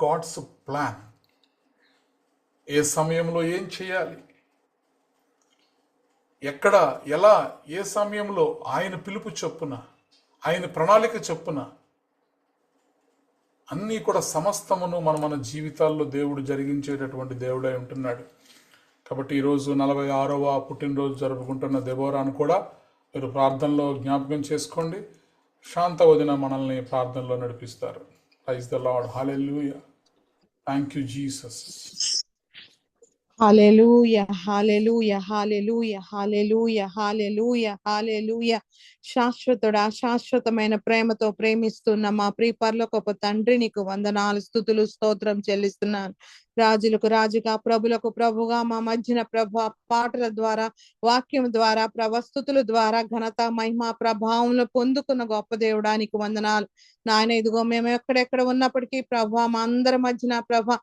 A: God's plan. ఏ సమయంలో ఏం చేయాలి, ఎక్కడ, ఎలా, ఏ సమయంలో ఆయన పిలుపు చొప్పున, ఆయన ప్రణాళిక చొప్పున అన్నీ కూడా సమస్తమును మన జీవితాల్లో దేవుడు జరిగించేటటువంటి దేవుడై ఉంటున్నాడు. కాబట్టి ఈరోజు 46వ పుట్టినరోజు జరుపుకుంటున్న దెబోరాను కూడా మీరు ప్రార్థనలో జ్ఞాపకం చేసుకోండి. శాంత వదిన మనల్ని ప్రార్థనలో నడిపిస్తారు. Praise the lord, hallelujah. Thank you Jesus.
E: Hallelujah, hallelujah, hallelujah, hallelujah, hallelujah, hallelujah. శాశ్వతుడా, శాశ్వతమైన ప్రేమతో ప్రేమిస్తున్న మా ప్రియ పరలోకపు తండ్రి, నీకు వందనాలు, స్తుతులు, స్తోత్రం చెల్లిస్తున్నాను. రాజులకు రాజుగా, ప్రభులకు ప్రభుగా మా మధ్యన ప్రభు పాటల ద్వారా, వాక్యం ద్వారా, స్తుతుల ద్వారా ఘనత, మహిమ, ప్రభావంలో పొందుకున్న గొప్ప దేవుడానికి వందనాలు నాయన. ఇదిగో మేము ఎక్కడెక్కడ ఉన్నప్పటికీ ప్రభా, మా అందరి మధ్యన ప్రభా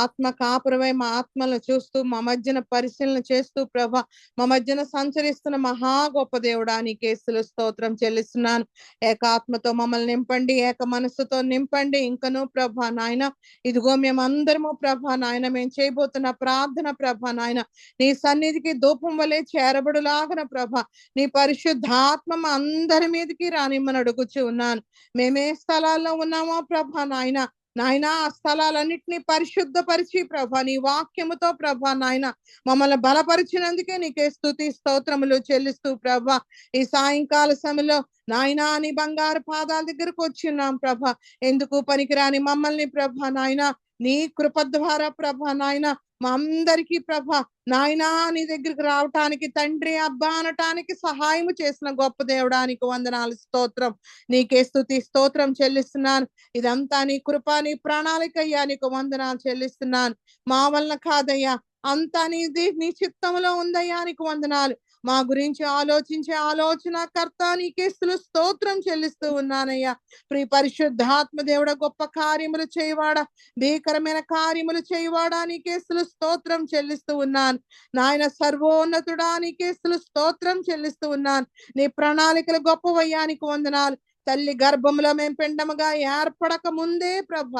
E: ఆత్మ కాపురమై మా ఆత్మలను చూస్తూ, మా మధ్యన పరిశీలన చేస్తూ ప్రభా, మా మధ్యన సంచరిస్తున్న మహా గొప్ప దేవుడానికి కేసులు స్తోత్రం చెల్లిస్తున్నాను. ఏకాత్మతో మమ్మల్ని నింపండి, ఏక మనస్సుతో నింపండి. ఇంకనూ ప్రభా నాయన, ఇదిగో మేమందరము ప్రభా నాయన, మేము చేయబోతున్న ప్రార్థన ప్రభా నాయన, నీ సన్నిధికి ధూపం వలె చేరబడులాగన ప్రభా, నీ పరిశుద్ధాత్మ మా అందరి మీదకి రానిమ్మని అడుగుచూ ఉన్నాను. మేమే స్థలాల్లో ఉన్నామో ప్రభా నాయన, ఆ స్థలాలన్నిటినీ పరిశుద్ధపరిచి ప్రభా నీ వాక్యముతో ప్రభా నాయన మమ్మల్ని బలపరిచినందుకే నీకే స్తుతి స్తోత్రములు చెల్లిస్తూ ప్రభా, ఈ సాయంకాల సమయంలో నాయనా నీ బంగారు పాదాల దగ్గరకు వచ్చిన్నాం ప్రభా. ఎందుకు పనికిరాని మమ్మల్ని ప్రభా నాయన నీ కృప ద్వారా ప్రభ నాయన మా అందరికీ ప్రభ నాయనా నీ దగ్గరికి రావటానికి తండ్రి అబ్బా అనటానికి సహాయం చేసిన గొప్ప దేవుడానికి వందనాలు స్తోత్రం. నీకే స్తుతి స్తోత్రం చెల్లిస్తున్నాను. ఇదంతా నీ కృప నీ ప్రణాళికయ్యా, నీకు వందనాలు చెల్లిస్తున్నాను. మా వలన కాదయ్యా, అంతా నీది నీ చిత్తంలో ఉందయ్యా, నీకు వందనాలు. మా గురించి ఆలోచించే ఆలోచనకర్త నీకే స్తోత్రం చెల్లిస్తూ ఉన్నానయ్యా. పరిశుద్ధాత్మ దేవుడ గొప్ప కార్యములు చేయవాడా, భీకరమైన కార్యములు చేయవాడా, నీకే స్తోత్రం చెల్లిస్తూ ఉన్నాను. నాయన సర్వోన్నతుడా, నీకే స్తోత్రం చెల్లిస్తూ ఉన్నాను. నీ ప్రణాళికలు గొప్పవయ్యా, నీకు వందనాలు. తల్లి గర్భంలో మేము పిండముగా ఏర్పడక ముందే ప్రభ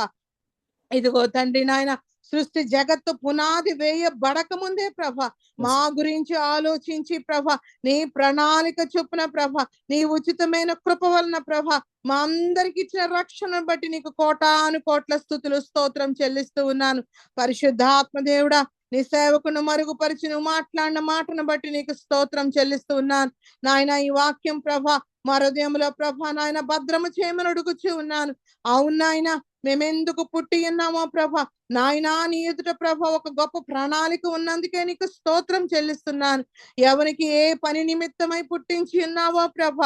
E: ఇదిగో తండ్రి నాయన సృష్టి జగత్తు పునాది వేయబడక ముందే ప్రభ మా గురించి ఆలోచించి ప్రభ నీ ప్రణాళిక చొప్పున ప్రభ నీ ఉచితమైన కృప వలన ప్రభ మా అందరికి ఇచ్చిన రక్షణను బట్టి నీకు కోటాను కోట్ల స్తుతులు స్తోత్రం చెల్లిస్తూ ఉన్నాను. పరిశుద్ధాత్మ దేవుడా, నీ సేవకును మరుగుపరిచి నువ్వు మాట్లాడిన మాటను బట్టి నీకు స్తోత్రం చెల్లిస్తూ ఉన్నాను. నాయన ఈ వాక్యం ప్రభ మా హృదయంలో ప్రభ నాయన భద్రము చేయమని అడుగుచూ ఉన్నాను. అవును నాయన, మేమెందుకు పుట్టి ఉన్నామో ప్రభ నాయనా నీ ఎదుట ప్రభ ఒక గొప్ప ప్రణాళిక ఉన్నందుకే నీకు స్తోత్రం చెల్లిస్తున్నాను. ఎవరికి ఏ పని నిమిత్తమై పుట్టించి ఉన్నావో ప్రభ,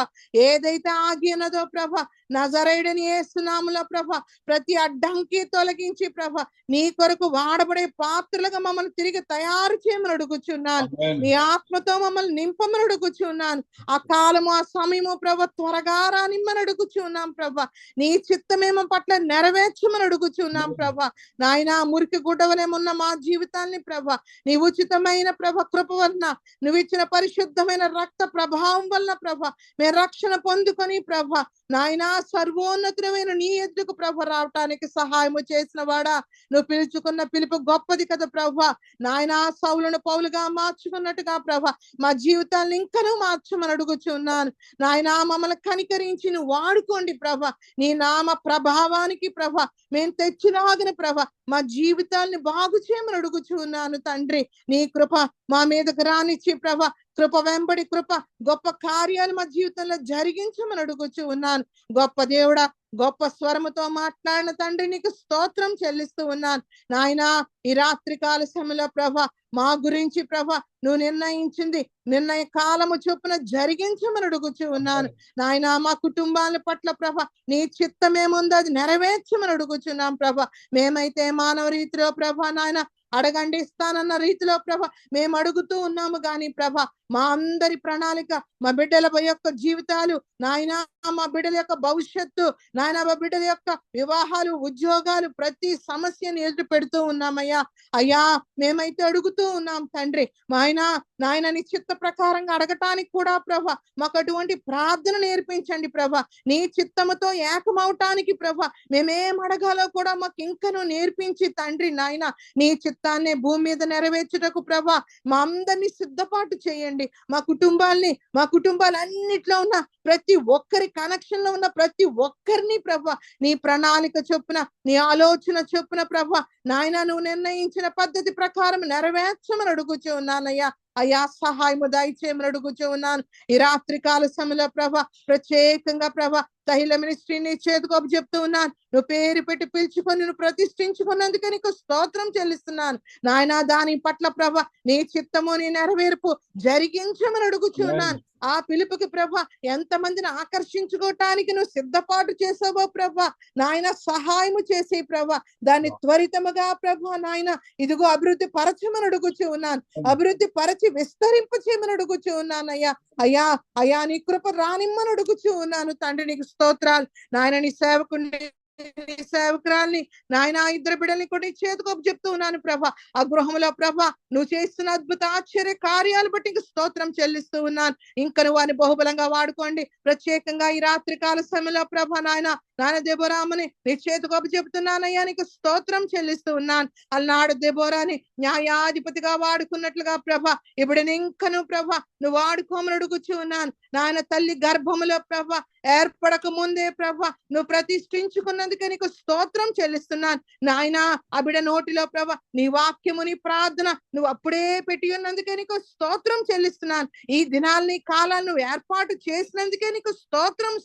E: ఏదైతే ఆగి ఉన్నదో ప్రభ నజరేయుడని యేసునామములో ప్రభ ప్రతి అడ్డంకి తొలగించి ప్రభ నీ కొరకు వాడబడే పాత్రలుగా మమ్మల్ని తిరిగి తయారు చేయమని అడుగుచున్నాను. నీ ఆత్మతో మమ్మల్ని నింపమని అడుగుచున్నాను. ఆ కాలము ఆ సమయము ప్రభ త్వరగా రానిమ్మని అడుగుచున్నాం ప్రభ. నీ చిత్తమేమో పట్ల నెరవేర్చమని అడుగుచున్నాం ప్రభ. నాయన మురికి గుడ్డవలేమున్న మా జీవితాన్ని ప్రభ నీ ఉచితమైన ప్రభ కృప వలన, నువ్వు ఇచ్చిన పరిశుద్ధమైన రక్త ప్రభావం వలన ప్రభ మేము రక్షణ పొందుకొని ప్రభ నాయన సర్వోన్నతమైన నీ ఎద్దుకు ప్రభ రావటానికి సహాయము చేసిన వాడా, నువ్వు పిలుచుకున్న పిలుపు గొప్పది కదా ప్రభ. నాయన సౌలును పౌలుగా మార్చుకున్నట్టుగా ప్రభ మా జీవితాన్ని ఇంకనూ మార్చమని అడుగుచున్నాను. నాయన మమ్మల్ని కనికరించి నువ్వు వాడుకోండి ప్రభ. నీ నామ ప్రభావానికి ప్రభ మేము తెచ్చినాగిన ప్రభ మా జీవితాల్ని బాగు చేయమని అడుగుచున్నాను తండ్రి. నీ కృప మా మీదకు రానిచ్చి ప్రభ కృప వెంబడి కృప గొప్ప కార్యాలు మా జీవితంలో జరిగించమని అడుగుచూ ఉన్నాను. గొప్ప దేవుడా, గొప్ప స్వరముతో మాట్లాడిన తండ్రి నీకు స్తోత్రం చెల్లిస్తూ ఉన్నాను. నాయనా ఈ రాత్రి కాల సమయంలో ప్రభ మా గురించి ప్రభ నువ్వు నిర్ణయించింది నిర్ణయ కాలము చొప్పున జరిగించమని అడుగుచూ ఉన్నాను. నాయన మా కుటుంబాల పట్ల ప్రభ నీ చిత్తమేముందో అది నెరవేర్చమని అడుగుచున్నాం ప్రభ. మేమైతే మానవ రీతిలో ప్రభ నాయన అడగండి ఇస్తానన్న రీతిలో ప్రభ మేము అడుగుతూ ఉన్నాము గాని ప్రభ మా అందరి ప్రణాళిక, మా బిడ్డల యొక్క జీవితాలు నాయన, మా బిడ్డల యొక్క భవిష్యత్తు నాయన, మా బిడ్డల యొక్క వివాహాలు ఉద్యోగాలు ప్రతి సమస్యను ఎదురు పెడుతూ ఉన్నామయ్యా. అయ్యా మేమైతే అడుగుతూ ఉన్నాం తండ్రి. నాయన నీ చిత్త ప్రకారంగా అడగటానికి కూడా ప్రభ మాకు అటువంటి ప్రార్థన నేర్పించండి ప్రభ. నీ చిత్తముతో ఏకమవటానికి ప్రభ మేమేం అడగాలో కూడా మాకు ఇంకనూ నేర్పించి తండ్రి నాయన నీ చిత్తాన్ని భూమి మీద నెరవేర్చుటకు ప్రభ మా అందరినీ సిద్ధపాటు చేయండి. మా కుటుంబాలన్నిట్లో ఉన్న ప్రతి ఒక్కరి కనెక్షన్ లో ఉన్న ప్రతి ఒక్కరిని ప్రభ నీ ప్రణాళిక చొప్పున నీ ఆలోచన చొప్పున ప్రభ నాయన నువ్వు నిర్ణయించిన పద్ధతి ప్రకారం నెరవేర్చమని అడుగుచూ ఉన్నానయ్యా. అయ్యా సహాయము దయచేయమని అడుగుచూ ఉన్నాను. ఈ రాత్రి కాల సమయంలో ప్రభ ప్రత్యేకంగా ప్రభ తైల మినిస్ట్రీని చేతుకోపు చెప్తూ ఉన్నాను. నువ్వు పేరు పెట్టి పిలుచుకొని నువ్వు ప్రతిష్ఠించుకున్నందుకే నీకు స్తోత్రం చెల్లిస్తున్నాను నాయన. దాని పట్ల ప్రభ నీ చిత్తము నీ నెరవేర్పు జరిగించమని అడుగుచున్నాను. ఆ పిలుపుకి ప్రభ ఎంతమందిని ఆకర్షించుకోవటానికి నువ్వు సిద్ధపాటు చేసావో ప్రభ నాయన సహాయము చేసే ప్రభ దాన్ని త్వరితముగా ప్రభ నాయన ఇదిగో అభివృద్ధి పరచమని అడుగుచూ ఉన్నాను. అభివృద్ధి పరచి విస్తరింప చేయమని అడుగుచూ ఉన్నానయ్యా. అయ్యా నీ కృప రానిమ్మని అడుగుచూ ఉన్నాను తండ్రి. నీకు స్తోత్రాలు నాయన. నీ సేవకురాల్ని నాయన ఇద్దరు బిడ్డల్ని కూడా చేతుకోపు చెప్తూ ఉన్నాను ప్రభ. ఆ గృహంలో ప్రభ నువ్వు చేస్తున్న అద్భుత ఆశ్చర్య కార్యాలు బట్టి నీకు స్తోత్రం చెల్లిస్తూ ఉన్నాను. ఇంకా నువ్వు అని బహుబలంగా వాడుకోండి. ప్రత్యేకంగా ఈ రాత్రి కాల సమయంలో ప్రభ నాయన దెబోరామని నీ చేతుకోపు చెప్తున్నానయ్యా. నీకు స్తోత్రం చెల్లిస్తూ ఉన్నాను. అలనాడు దెబోరాని న్యాయాధిపతిగా వాడుకున్నట్లుగా ప్రభ ఇప్పుడు ఇంకను ప్రభ నువ్వు వాడుకోమని అడుగుచూ ఉన్నాను. నాయన తల్లి గర్భములో ప్రభ ఏర్పడక ముందే ప్రభ నువ్వు ప్రతిష్ఠించుకున్నందుకే నీకు స్తోత్రం చెల్లిస్తున్నాను నాయన. ఆ బిడ్డ నోటిలో ప్రభ నీ వాక్యము నీ ప్రార్థన నువ్వు అప్పుడే పెట్టి ఉన్నందుకే నీకు స్తోత్రం చెల్లిస్తున్నాను. ఈ దినాల్ని కాలాన్ని నువ్వు ఏర్పాటు చేసినందుకే నీకు స్తోత్రం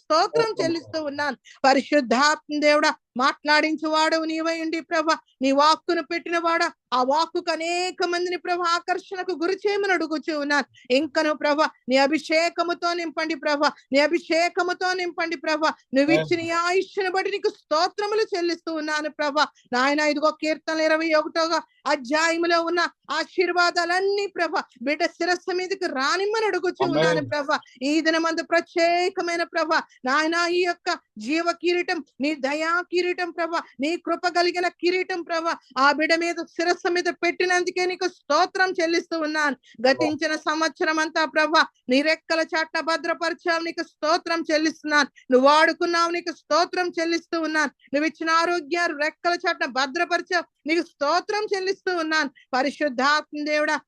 E: చెల్లిస్తూ ఉన్నాను. పరిశుద్ధాత్మ దేవుడా మాట్లాడించు వాడవు నీవై ఉండి ప్రభ, నీ వాక్కును పెట్టిన వాడ, ఆ వాక్కుకు అనేక మందిని ప్రభ ఆకర్షణకు గురి చేయమని అడుగుచూ ఉన్నాను. ఇంకను ప్రభ నీ అభిషేకముతో నింపండి ప్రభ, నీ అభిషేకముతో నింపండి ప్రభ. నువ్వు ఇచ్చిన ఈ ఆయుష్ను బట్టి నీకు స్తోత్రములు చెల్లిస్తూ ఉన్నాను ప్రభ. నాయన ఇదిగో కీర్తనలు 21వ అధ్యాయములో ఉన్న ఆశీర్వాదాలన్నీ ప్రభ బిడ్డ శిరస్సు మీదకి రానిమ్మని అడుగుచూ ఉన్నాను ప్రభ. ఈ దినమందు ప్రత్యేకమైన ప్రభ నాయన ఈ యొక్క జీవ కిరీటం, నీ దయా కిరీటం ప్రభ, నీ కృప కలిగిన కిరీటం ప్రభ ఆ బిడ్డ మీద శిరస్సు మీద పెట్టినందుకే నీకు స్తోత్రం చెల్లిస్తూ ఉన్నాను. గతించిన సంవత్సరం అంతా ప్రభ నీ రెక్కల చాట్న భద్రపరిచావు, నీకు స్తోత్రం చెల్లిస్తున్నాను. నువ్వు వాడుకున్నావు, నీకు స్తోత్రం చెల్లిస్తూ ఉన్నాను. నువ్వు ఇచ్చిన ఆరోగ్యాలు రెక్కల చాట్న భద్రపరిచావు, నీకు స్తోత్రం చెల్లిస్తూ ఉన్నాను. పరిశుద్ధాత్మ దేవుడా,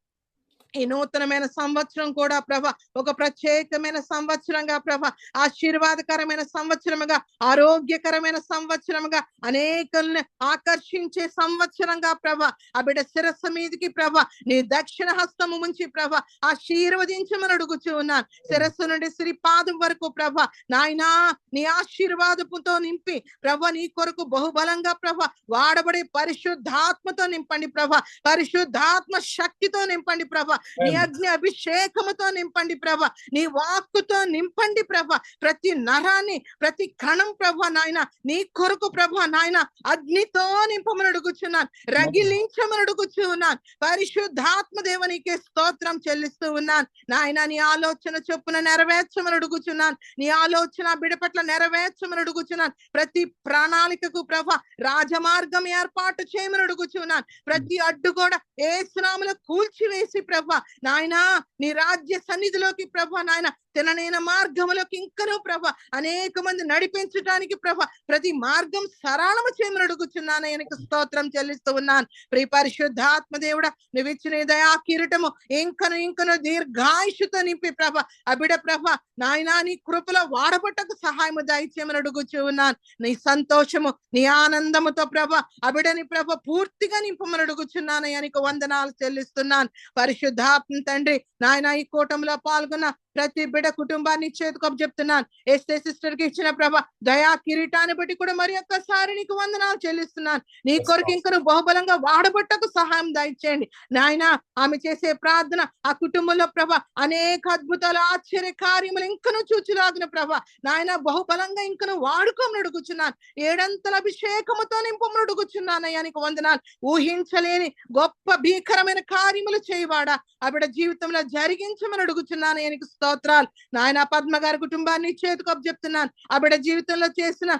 E: ఈ నూతనమైన సంవత్సరం కూడా ప్రభ ఒక ప్రత్యేకమైన సంవత్సరంగా ప్రభ, ఆశీర్వాదకరమైన సంవత్సరముగా, ఆరోగ్యకరమైన సంవత్సరముగా, అనేకల్ని ఆకర్షించే సంవత్సరంగా ప్రభ ఆ బిడ్డ శిరస్సు మీదకి ప్రభ నీ దక్షిణ హస్తము ఉంచి ప్రభ ఆశీర్వదించమని అడుగుచూ ఉన్నాను. శిరస్సు నుండి శ్రీపాదం వరకు ప్రభ నాయనా నీ ఆశీర్వాదపుతో నింపి ప్రభ నీ కొరకు బహుబలంగా ప్రభ వాడబడే పరిశుద్ధాత్మతో నింపండి ప్రభ, పరిశుద్ధాత్మ శక్తితో నింపండి ప్రభ, నీ అగ్ని అభిషేకముతో నింపండి ప్రభ, నీ వాక్కుతో నింపండి ప్రభ. ప్రతి నరాన్ని, ప్రతి కణం ప్రభ నాయన నీ కొరకు ప్రభ నాయన అగ్నితో నింపమని అడుగుచున్నాను, రగిలించమని అడుగుచూ ఉన్నాను. పరిశుద్ధాత్మ దేవునికే స్తోత్రం చెల్లిస్తూ ఉన్నాను. నాయన నీ ఆలోచన చొప్పున నెరవేర్చమని అడుగుచున్నాను, నీ ఆలోచన బిడ్డ పట్ల నెరవేర్చమని అడుగుచున్నాను. ప్రతి ప్రణాళికకు ప్రభ రాజమార్గం ఏర్పాటు చేయమని అడుగుచున్నాను. ప్రతి అడ్డు కూడా యేసు నామములో కూల్చివేసి ప్రభ నాయనా నీ రాజ్య సన్నిధిలోకి ప్రభ నాయన తిననైన మార్గములోకి ఇంకనూ ప్రభ అనేక మంది నడిపించడానికి ప్రభ ప్రతి మార్గం సరళము చేయమని అడుగుచున్నానయ్యనికి స్తోత్రం చెల్లిస్తూ ఉన్నాను. ప్రియ పరిశుద్ధాత్మ దేవుడా, నువ్వు ఇచ్చిన దయా కిరీటము ఇంకను దీర్ఘాయుషుతో నింపి ప్రభ అబిడ ప్రభ నాయనా నీ కృపలో వాడబట్టకు సహాయము దయచేయమని అడుగుచూ ఉన్నాను. నీ సంతోషము, నీ ఆనందముతో ప్రభ అబిడని ప్రభ పూర్తిగా నింపమని అడుగుచున్నానయ్యనికి వందనాలు చెల్లిస్తున్నాను. పరిశుద్ధాత్మ తండ్రి నాయన ఈ కూటమిలో పాల్గొన్న ప్రతి బిడ్డ కుటుంబాన్ని చేతుకప్పు చెప్తున్నాను. ఎస్ఏ సిస్టర్ కి ఇచ్చిన ప్రభ దయా కిరీటాన్ని బట్టి కూడా మరి ఒక్కసారి నీకు వందనాలు చెల్లిస్తున్నాను. నీ కొరకు ఇంకను బహుబలంగా వాడబట్టకు సహాయం దయచేయండి నాయన. ఆమె చేసే ప్రార్థన ఆ కుటుంబంలో ప్రభ అనేక అద్భుతాలు, ఆశ్చర్య కార్యములు ఇంకను చూచులాగిన ప్రభ నాయన బహుబలంగా ఇంకను వాడుకోమని అడుగుచున్నాను. 7 అంతల అభిషేకముతో నింపమని అడుగుచున్నానయ్యా నీకు వందనాలు. ఊహించలేని గొప్ప భీకరమైన కార్యములు చేయవాడా ఆవిడ జీవితంలో జరిగించమని అడుగుచున్నానయ్యా నీకు స్తోత్రాలు. నాయన పద్మ గారి కుటుంబాన్ని చేతుకప్పు చెప్తున్నాను. ఆవిడ జీవితంలో చేసిన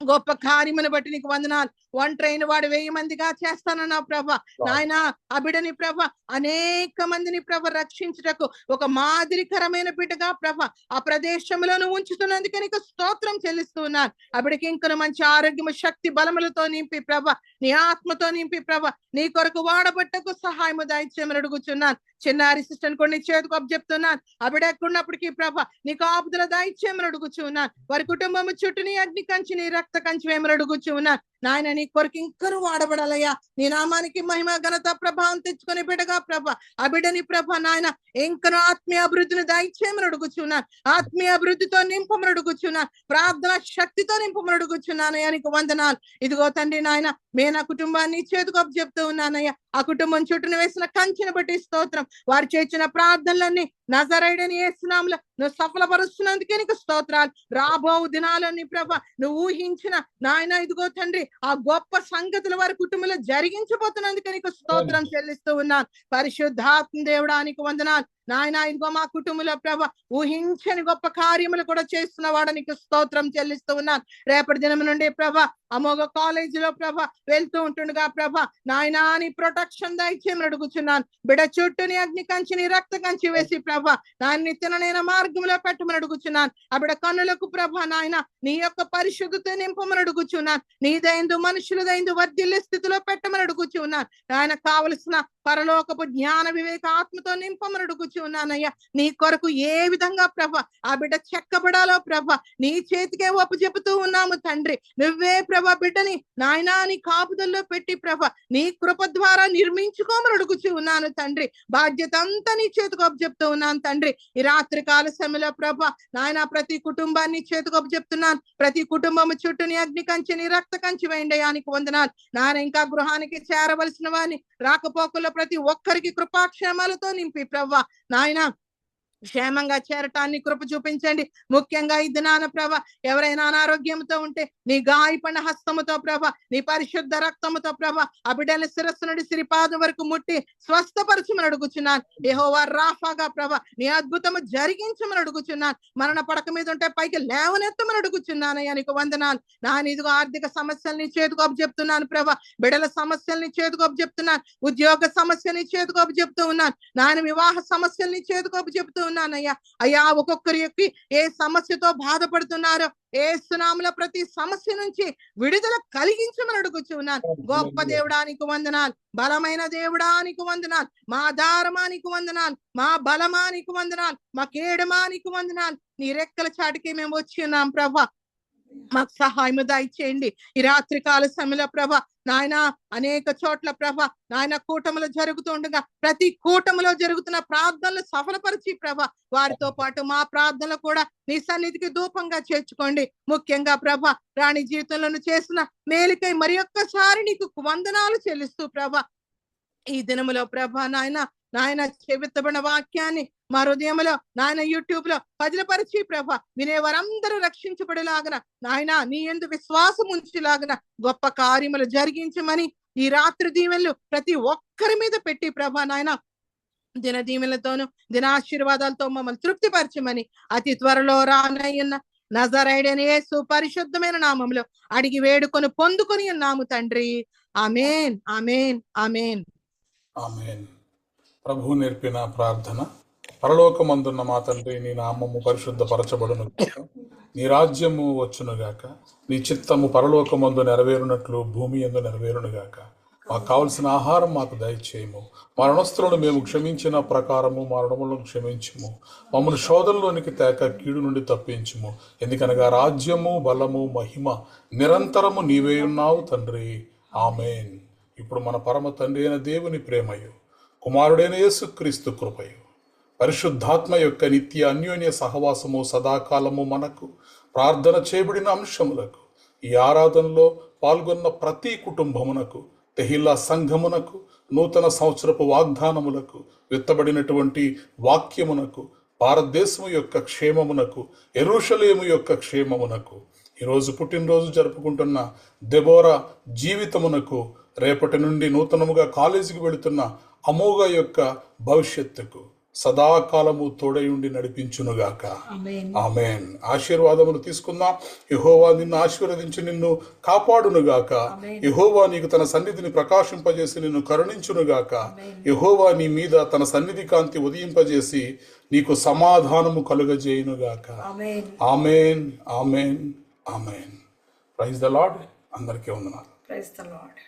E: గొప్ప కార్యమును బట్టి నీకు వందనాలు. ఒంటరైన వాడు 1000 మందిగా చేస్తానన్నా ప్రభ నాయన ఆ బిడ్డని ప్రభ అనేక మందిని ప్రభ రక్షించుటకు ఒక మాదిరికరమైన బిడ్డగా ప్రభ ఆ ప్రదేశంలోను ఉంచుతున్నందుకే నీకు స్తోత్రం చెల్లిస్తూ ఉన్నాను. ఆ బిడ్డకి ఇంకను మంచి ఆరోగ్యము, శక్తి, బలములతో నింపి ప్రభ నీ ఆత్మతో నింపి ప్రభ నీ కొరకు వాడబట్టకు సహాయము దయచేయమని అడుగుచున్నాను. చిన్నారి సిస్టర్ కొన్ని చేతుకప్పు చెప్తున్నాను. ఆ బిడ్డ ఎక్కడున్నప్పటికీ ప్రభ నీకు ఆపుదల దయచేయమని అడుగుచున్నాను. వారి కుటుంబము చుట్టూ నీ అగ్ని కంచి, నీ రక్త కంచి వేమని అడుగుచున్నాను. నాయన నీ కొరకు ఇంకను వాడబడాలయ్యా. నీ నామానికి మహిమ, ఘనత, ప్రభావం తెచ్చుకుని బిడ్డగా ప్రభ ఆ బిడ్డని ప్రభ నాయన ఇంకను ఆత్మీయ అభివృద్ధిని దయచేయమని అడుగుచున్నాను. ఆత్మీయ అభివృద్ధితో నింపమని అడుగుచున్నాను. ప్రార్థన శక్తితో నింపమని అడుగుచున్నానయ్యా నీకు వందనాలు. ఇదిగో తండ్రి నాయన మే నా కుటుంబాన్ని చేతుకప్పు చెప్తూ ఉన్నానయ్యా. ఆ కుటుంబం చుట్టూను వేసిన కంచెను బట్టి స్తోత్రం. వారు చేసిన ప్రార్థనలన్నీ నజరేయుడైన యేసు నామములో నువ్వు సఫలపరుస్తున్నందుకే నీకు స్తోత్రాలు. రాబో దినాలన్నీ ప్రభ నువ్వు ఊహించిన నాయన ఇదిగో తండ్రి ఆ గొప్ప సంగతులు వారి కుటుంబంలో జరిగించబోతున్నందుకే నీకు స్తోత్రం చెల్లిస్తూ ఉన్నాను. పరిశుద్ధాత్మ దేవుడా నీకు వందనాలు. నాయన ఇదిగో మా కుటుంబంలో ప్రభ ఊహించని గొప్ప కార్యములు కూడా చేస్తున్న వాడు నీకు స్తోత్రం చెల్లిస్తూ ఉన్నాను. రేపటి దినం నుండి ప్రభ అమోఘ కాలేజీలో ప్రభ వెళ్తూ ఉంటుండగా ప్రభ నాయన నీ ప్రొటెక్షన్ దయచేయమని అడుగుచున్నాను. బిడ్డ చుట్టూ నీ అగ్ని కంచి, నీ రక్త కంచి వేసి ప్రభ నాయన తిననైన మార్గంలో పెట్టమని అడుగుచున్నాను. ఆ బిడ్డ కన్నులకు ప్రభ నాయన నీ యొక్క పరిశుద్ధత నింపమని అడుగుచున్నాను. నీదైందు మనుషులదైందు వర్ధిల్లే స్థితిలో పెట్టమని అడుగుచున్నాను. ఆయన కావలసిన పరలోకపు జ్ఞాన వివేకాత్మతో నింపమని అడుగుచు ఉన్నానయ్యా. నీ కొరకు ఏ విధంగా ప్రభ ఆ బిడ్డ చెక్కబడాలో ప్రభ నీ చేతికే చెబుతూ ఉన్నాము తండ్రి. నువ్వే ప్రభ బిడ్డని నాయనా నీ కాపుదల్లో పెట్టి ప్రభ నీ కృప ద్వారా నిర్మించుకోమని అడుగుచు ఉన్నాను తండ్రి. బాధ్యత అంతా నీ చేతికి చెప్తూ ఉన్నాను తండ్రి. ఈ రాత్రి కాల సమయంలో ప్రభ నాయన ప్రతి కుటుంబాన్ని చేతికి చెప్తున్నాను. ప్రతి కుటుంబం చుట్టూ నీ అగ్ని కంచె నీ రక్త కంచె వేయండియానికి వందనాలు నాయన. ఇంకా గృహానికి చేరవలసిన వారిని రాకపోకల్లో ప్రతి ఒక్కరికి కృపాక్షేమాలతో నింపి ప్రభ నాయన క్షేమంగా చేరటాన్ని కృప చూపించండి. ముఖ్యంగా ఈ దినాన ప్రభ ఎవరైనా అనారోగ్యంతో ఉంటే నీ గాయపడిన హస్తముతో ప్రభ నీ పరిశుద్ధ రక్తముతో ప్రభ ఆ బిడ్డల శిరస్సు నుండి సిరిపాదం వరకు ముట్టి స్వస్థపరచమని అడుగుచున్నాను. యెహోవా రాఫాగా ప్రభ నీ అద్భుతము జరిగించమని అడుగుచున్నాను. మరణ పడక మీద ఉంటే పైకి లేవనెత్తమని అడుగుచున్నానయ్యా నీకు వందనాలు. ఇదిగో ఆర్థిక సమస్యల్ని చేతుకోపు చెప్తున్నాను ప్రభ. బిడ్డల సమస్యల్ని చేతుకోపు చెప్తున్నాను. ఉద్యోగ సమస్యని చేతుకోపు చెప్తూ ఉన్నాను. నాయన వివాహ సమస్యల్ని చేతుకోపు చెప్తూ ఉన్నానయ్యా. అయ్యా ఒక్కొక్కరికి ఏ సమస్యతో బాధపడుతున్నారో యేసునామములో ప్రతి సమస్య నుంచి విడుదల కలిగించమని అడుగుచున్నాను. గొప్ప దేవుడానికి వందనాలు, బలమైన దేవుడానికి వందనాలు, మా ఆధారమానికి వందనాలు, మా బలమానికి వందనాలు, మా కేడమానికి వందనాలు. నీ రెక్కల చాటికి మేము వచ్చి ఉన్నాం ప్రభ. మాకు సహాయము దయచేయండి. ఈ రాత్రి కాల సమయంలో ప్రభ నాయన అనేక చోట్ల ప్రభ నాయన కూటములు జరుగుతుండగా ప్రతి కూటములో జరుగుతున్న ప్రార్థనలు సఫలపరిచి ప్రభ వారితో పాటు మా ప్రార్థనలు కూడా నీ సన్నిధికి ధూపంగా చేర్చుకోండి. ముఖ్యంగా ప్రభ రాణి జీవితంలో చేసిన మేలుకై మరి ఒక్కసారి నీకు వందనాలు చెల్లిస్తూ ప్రభ ఈ దినములో ప్రభ నాయన చెబుతబడిన వాక్యాన్ని మా హృదయంలో నాయన యూట్యూబ్ లో పదిలపరిచి ప్రభ వినేవారందరూ రక్షించబడేలాగన నాయన నీ యందు విశ్వాసం ఉంచేలాగన గొప్ప కార్యములు జరిగించమని ఈ రాత్రి దీవెనలు ప్రతి ఒక్కరి మీద పెట్టి ప్రభ నాయన దిన దీవెనలతోనూ దినాశీర్వాదాలతో మమ్మల్ని తృప్తిపరచమని అతి త్వరలో రానయ్యున్న నజరేయుడైన యేసు పరిశుద్ధమైన నామములో అడిగి వేడుకొని పొందుకొని ఉన్నాము తండ్రి. ఆమేన్, ఆమేన్, ఆమేన్,
A: ఆమేన్. ప్రభువు నేర్పిన ప్రార్థన. పరలోకమందున్న మా తండ్రి, నీ నామము పరిశుద్ధపరచబడును గాక, నీ రాజ్యము వచ్చునుగాక, నీ చిత్తము పరలోకమందు నెరవేరునట్లు భూమి యందు నెరవేరును గాక. మాకు కావలసిన ఆహారం మాకు దయచేయము. మా రుణస్థులను మేము క్షమించిన ప్రకారము మా రుణములను క్షమించుము. మమ్మల్ని శోధనలోనికి తేక కీడు నుండి తప్పించుము. ఎందుకనగా రాజ్యము, బలము, మహిమ నిరంతరము నీవే ఉన్నావు తండ్రి. ఆమేన్. ఇప్పుడు మన పరమ తండ్రి అయిన దేవుని ప్రేమయు, కుమారుడైన యేసుక్రీస్తు కృపయు, పరిశుద్ధాత్మ యొక్క నిత్య అన్యోన్య సహవాసము సదాకాలము మనకు, ప్రార్థన చేయబడిన అంశములకు, ఈ ఆరాధనలో పాల్గొన్న ప్రతి కుటుంబమునకు, తెహిల్లా సంఘమునకు, నూతన సంవత్సరపు వాగ్దానములకు, విత్తబడినటువంటి వాక్యమునకు, భారతదేశము యొక్క క్షేమమునకు, యెరూషలేము యొక్క క్షేమమునకు, ఈరోజు పుట్టినరోజు జరుపుకుంటున్న దెబోరా జీవితమునకు, రేపటి నుండి నూతనముగా కాలేజీకి వెళుతున్న అమోఘ యొక్క భవిష్యత్తుకు సదాకాలము తోడయుండి నడిపించునుగాక. ఆమేన్. ఆశీర్వాదములు తీసుకుందాం. యెహోవా నిన్ను ఆశీర్వదించి నిన్ను కాపాడునుగాక. యెహోవా నీకు తన సన్నిధిని ప్రకాశింపజేసి నిన్ను కరుణించునుగాక. యెహోవా నీ మీద తన సన్నిధి కాంతి ఉదయింపజేసి నీకు సమాధానము కలుగజేయునుగాక. Amen, amen, amen. Praise the lord. అందరికీ వందనాలు.
B: Praise the lord.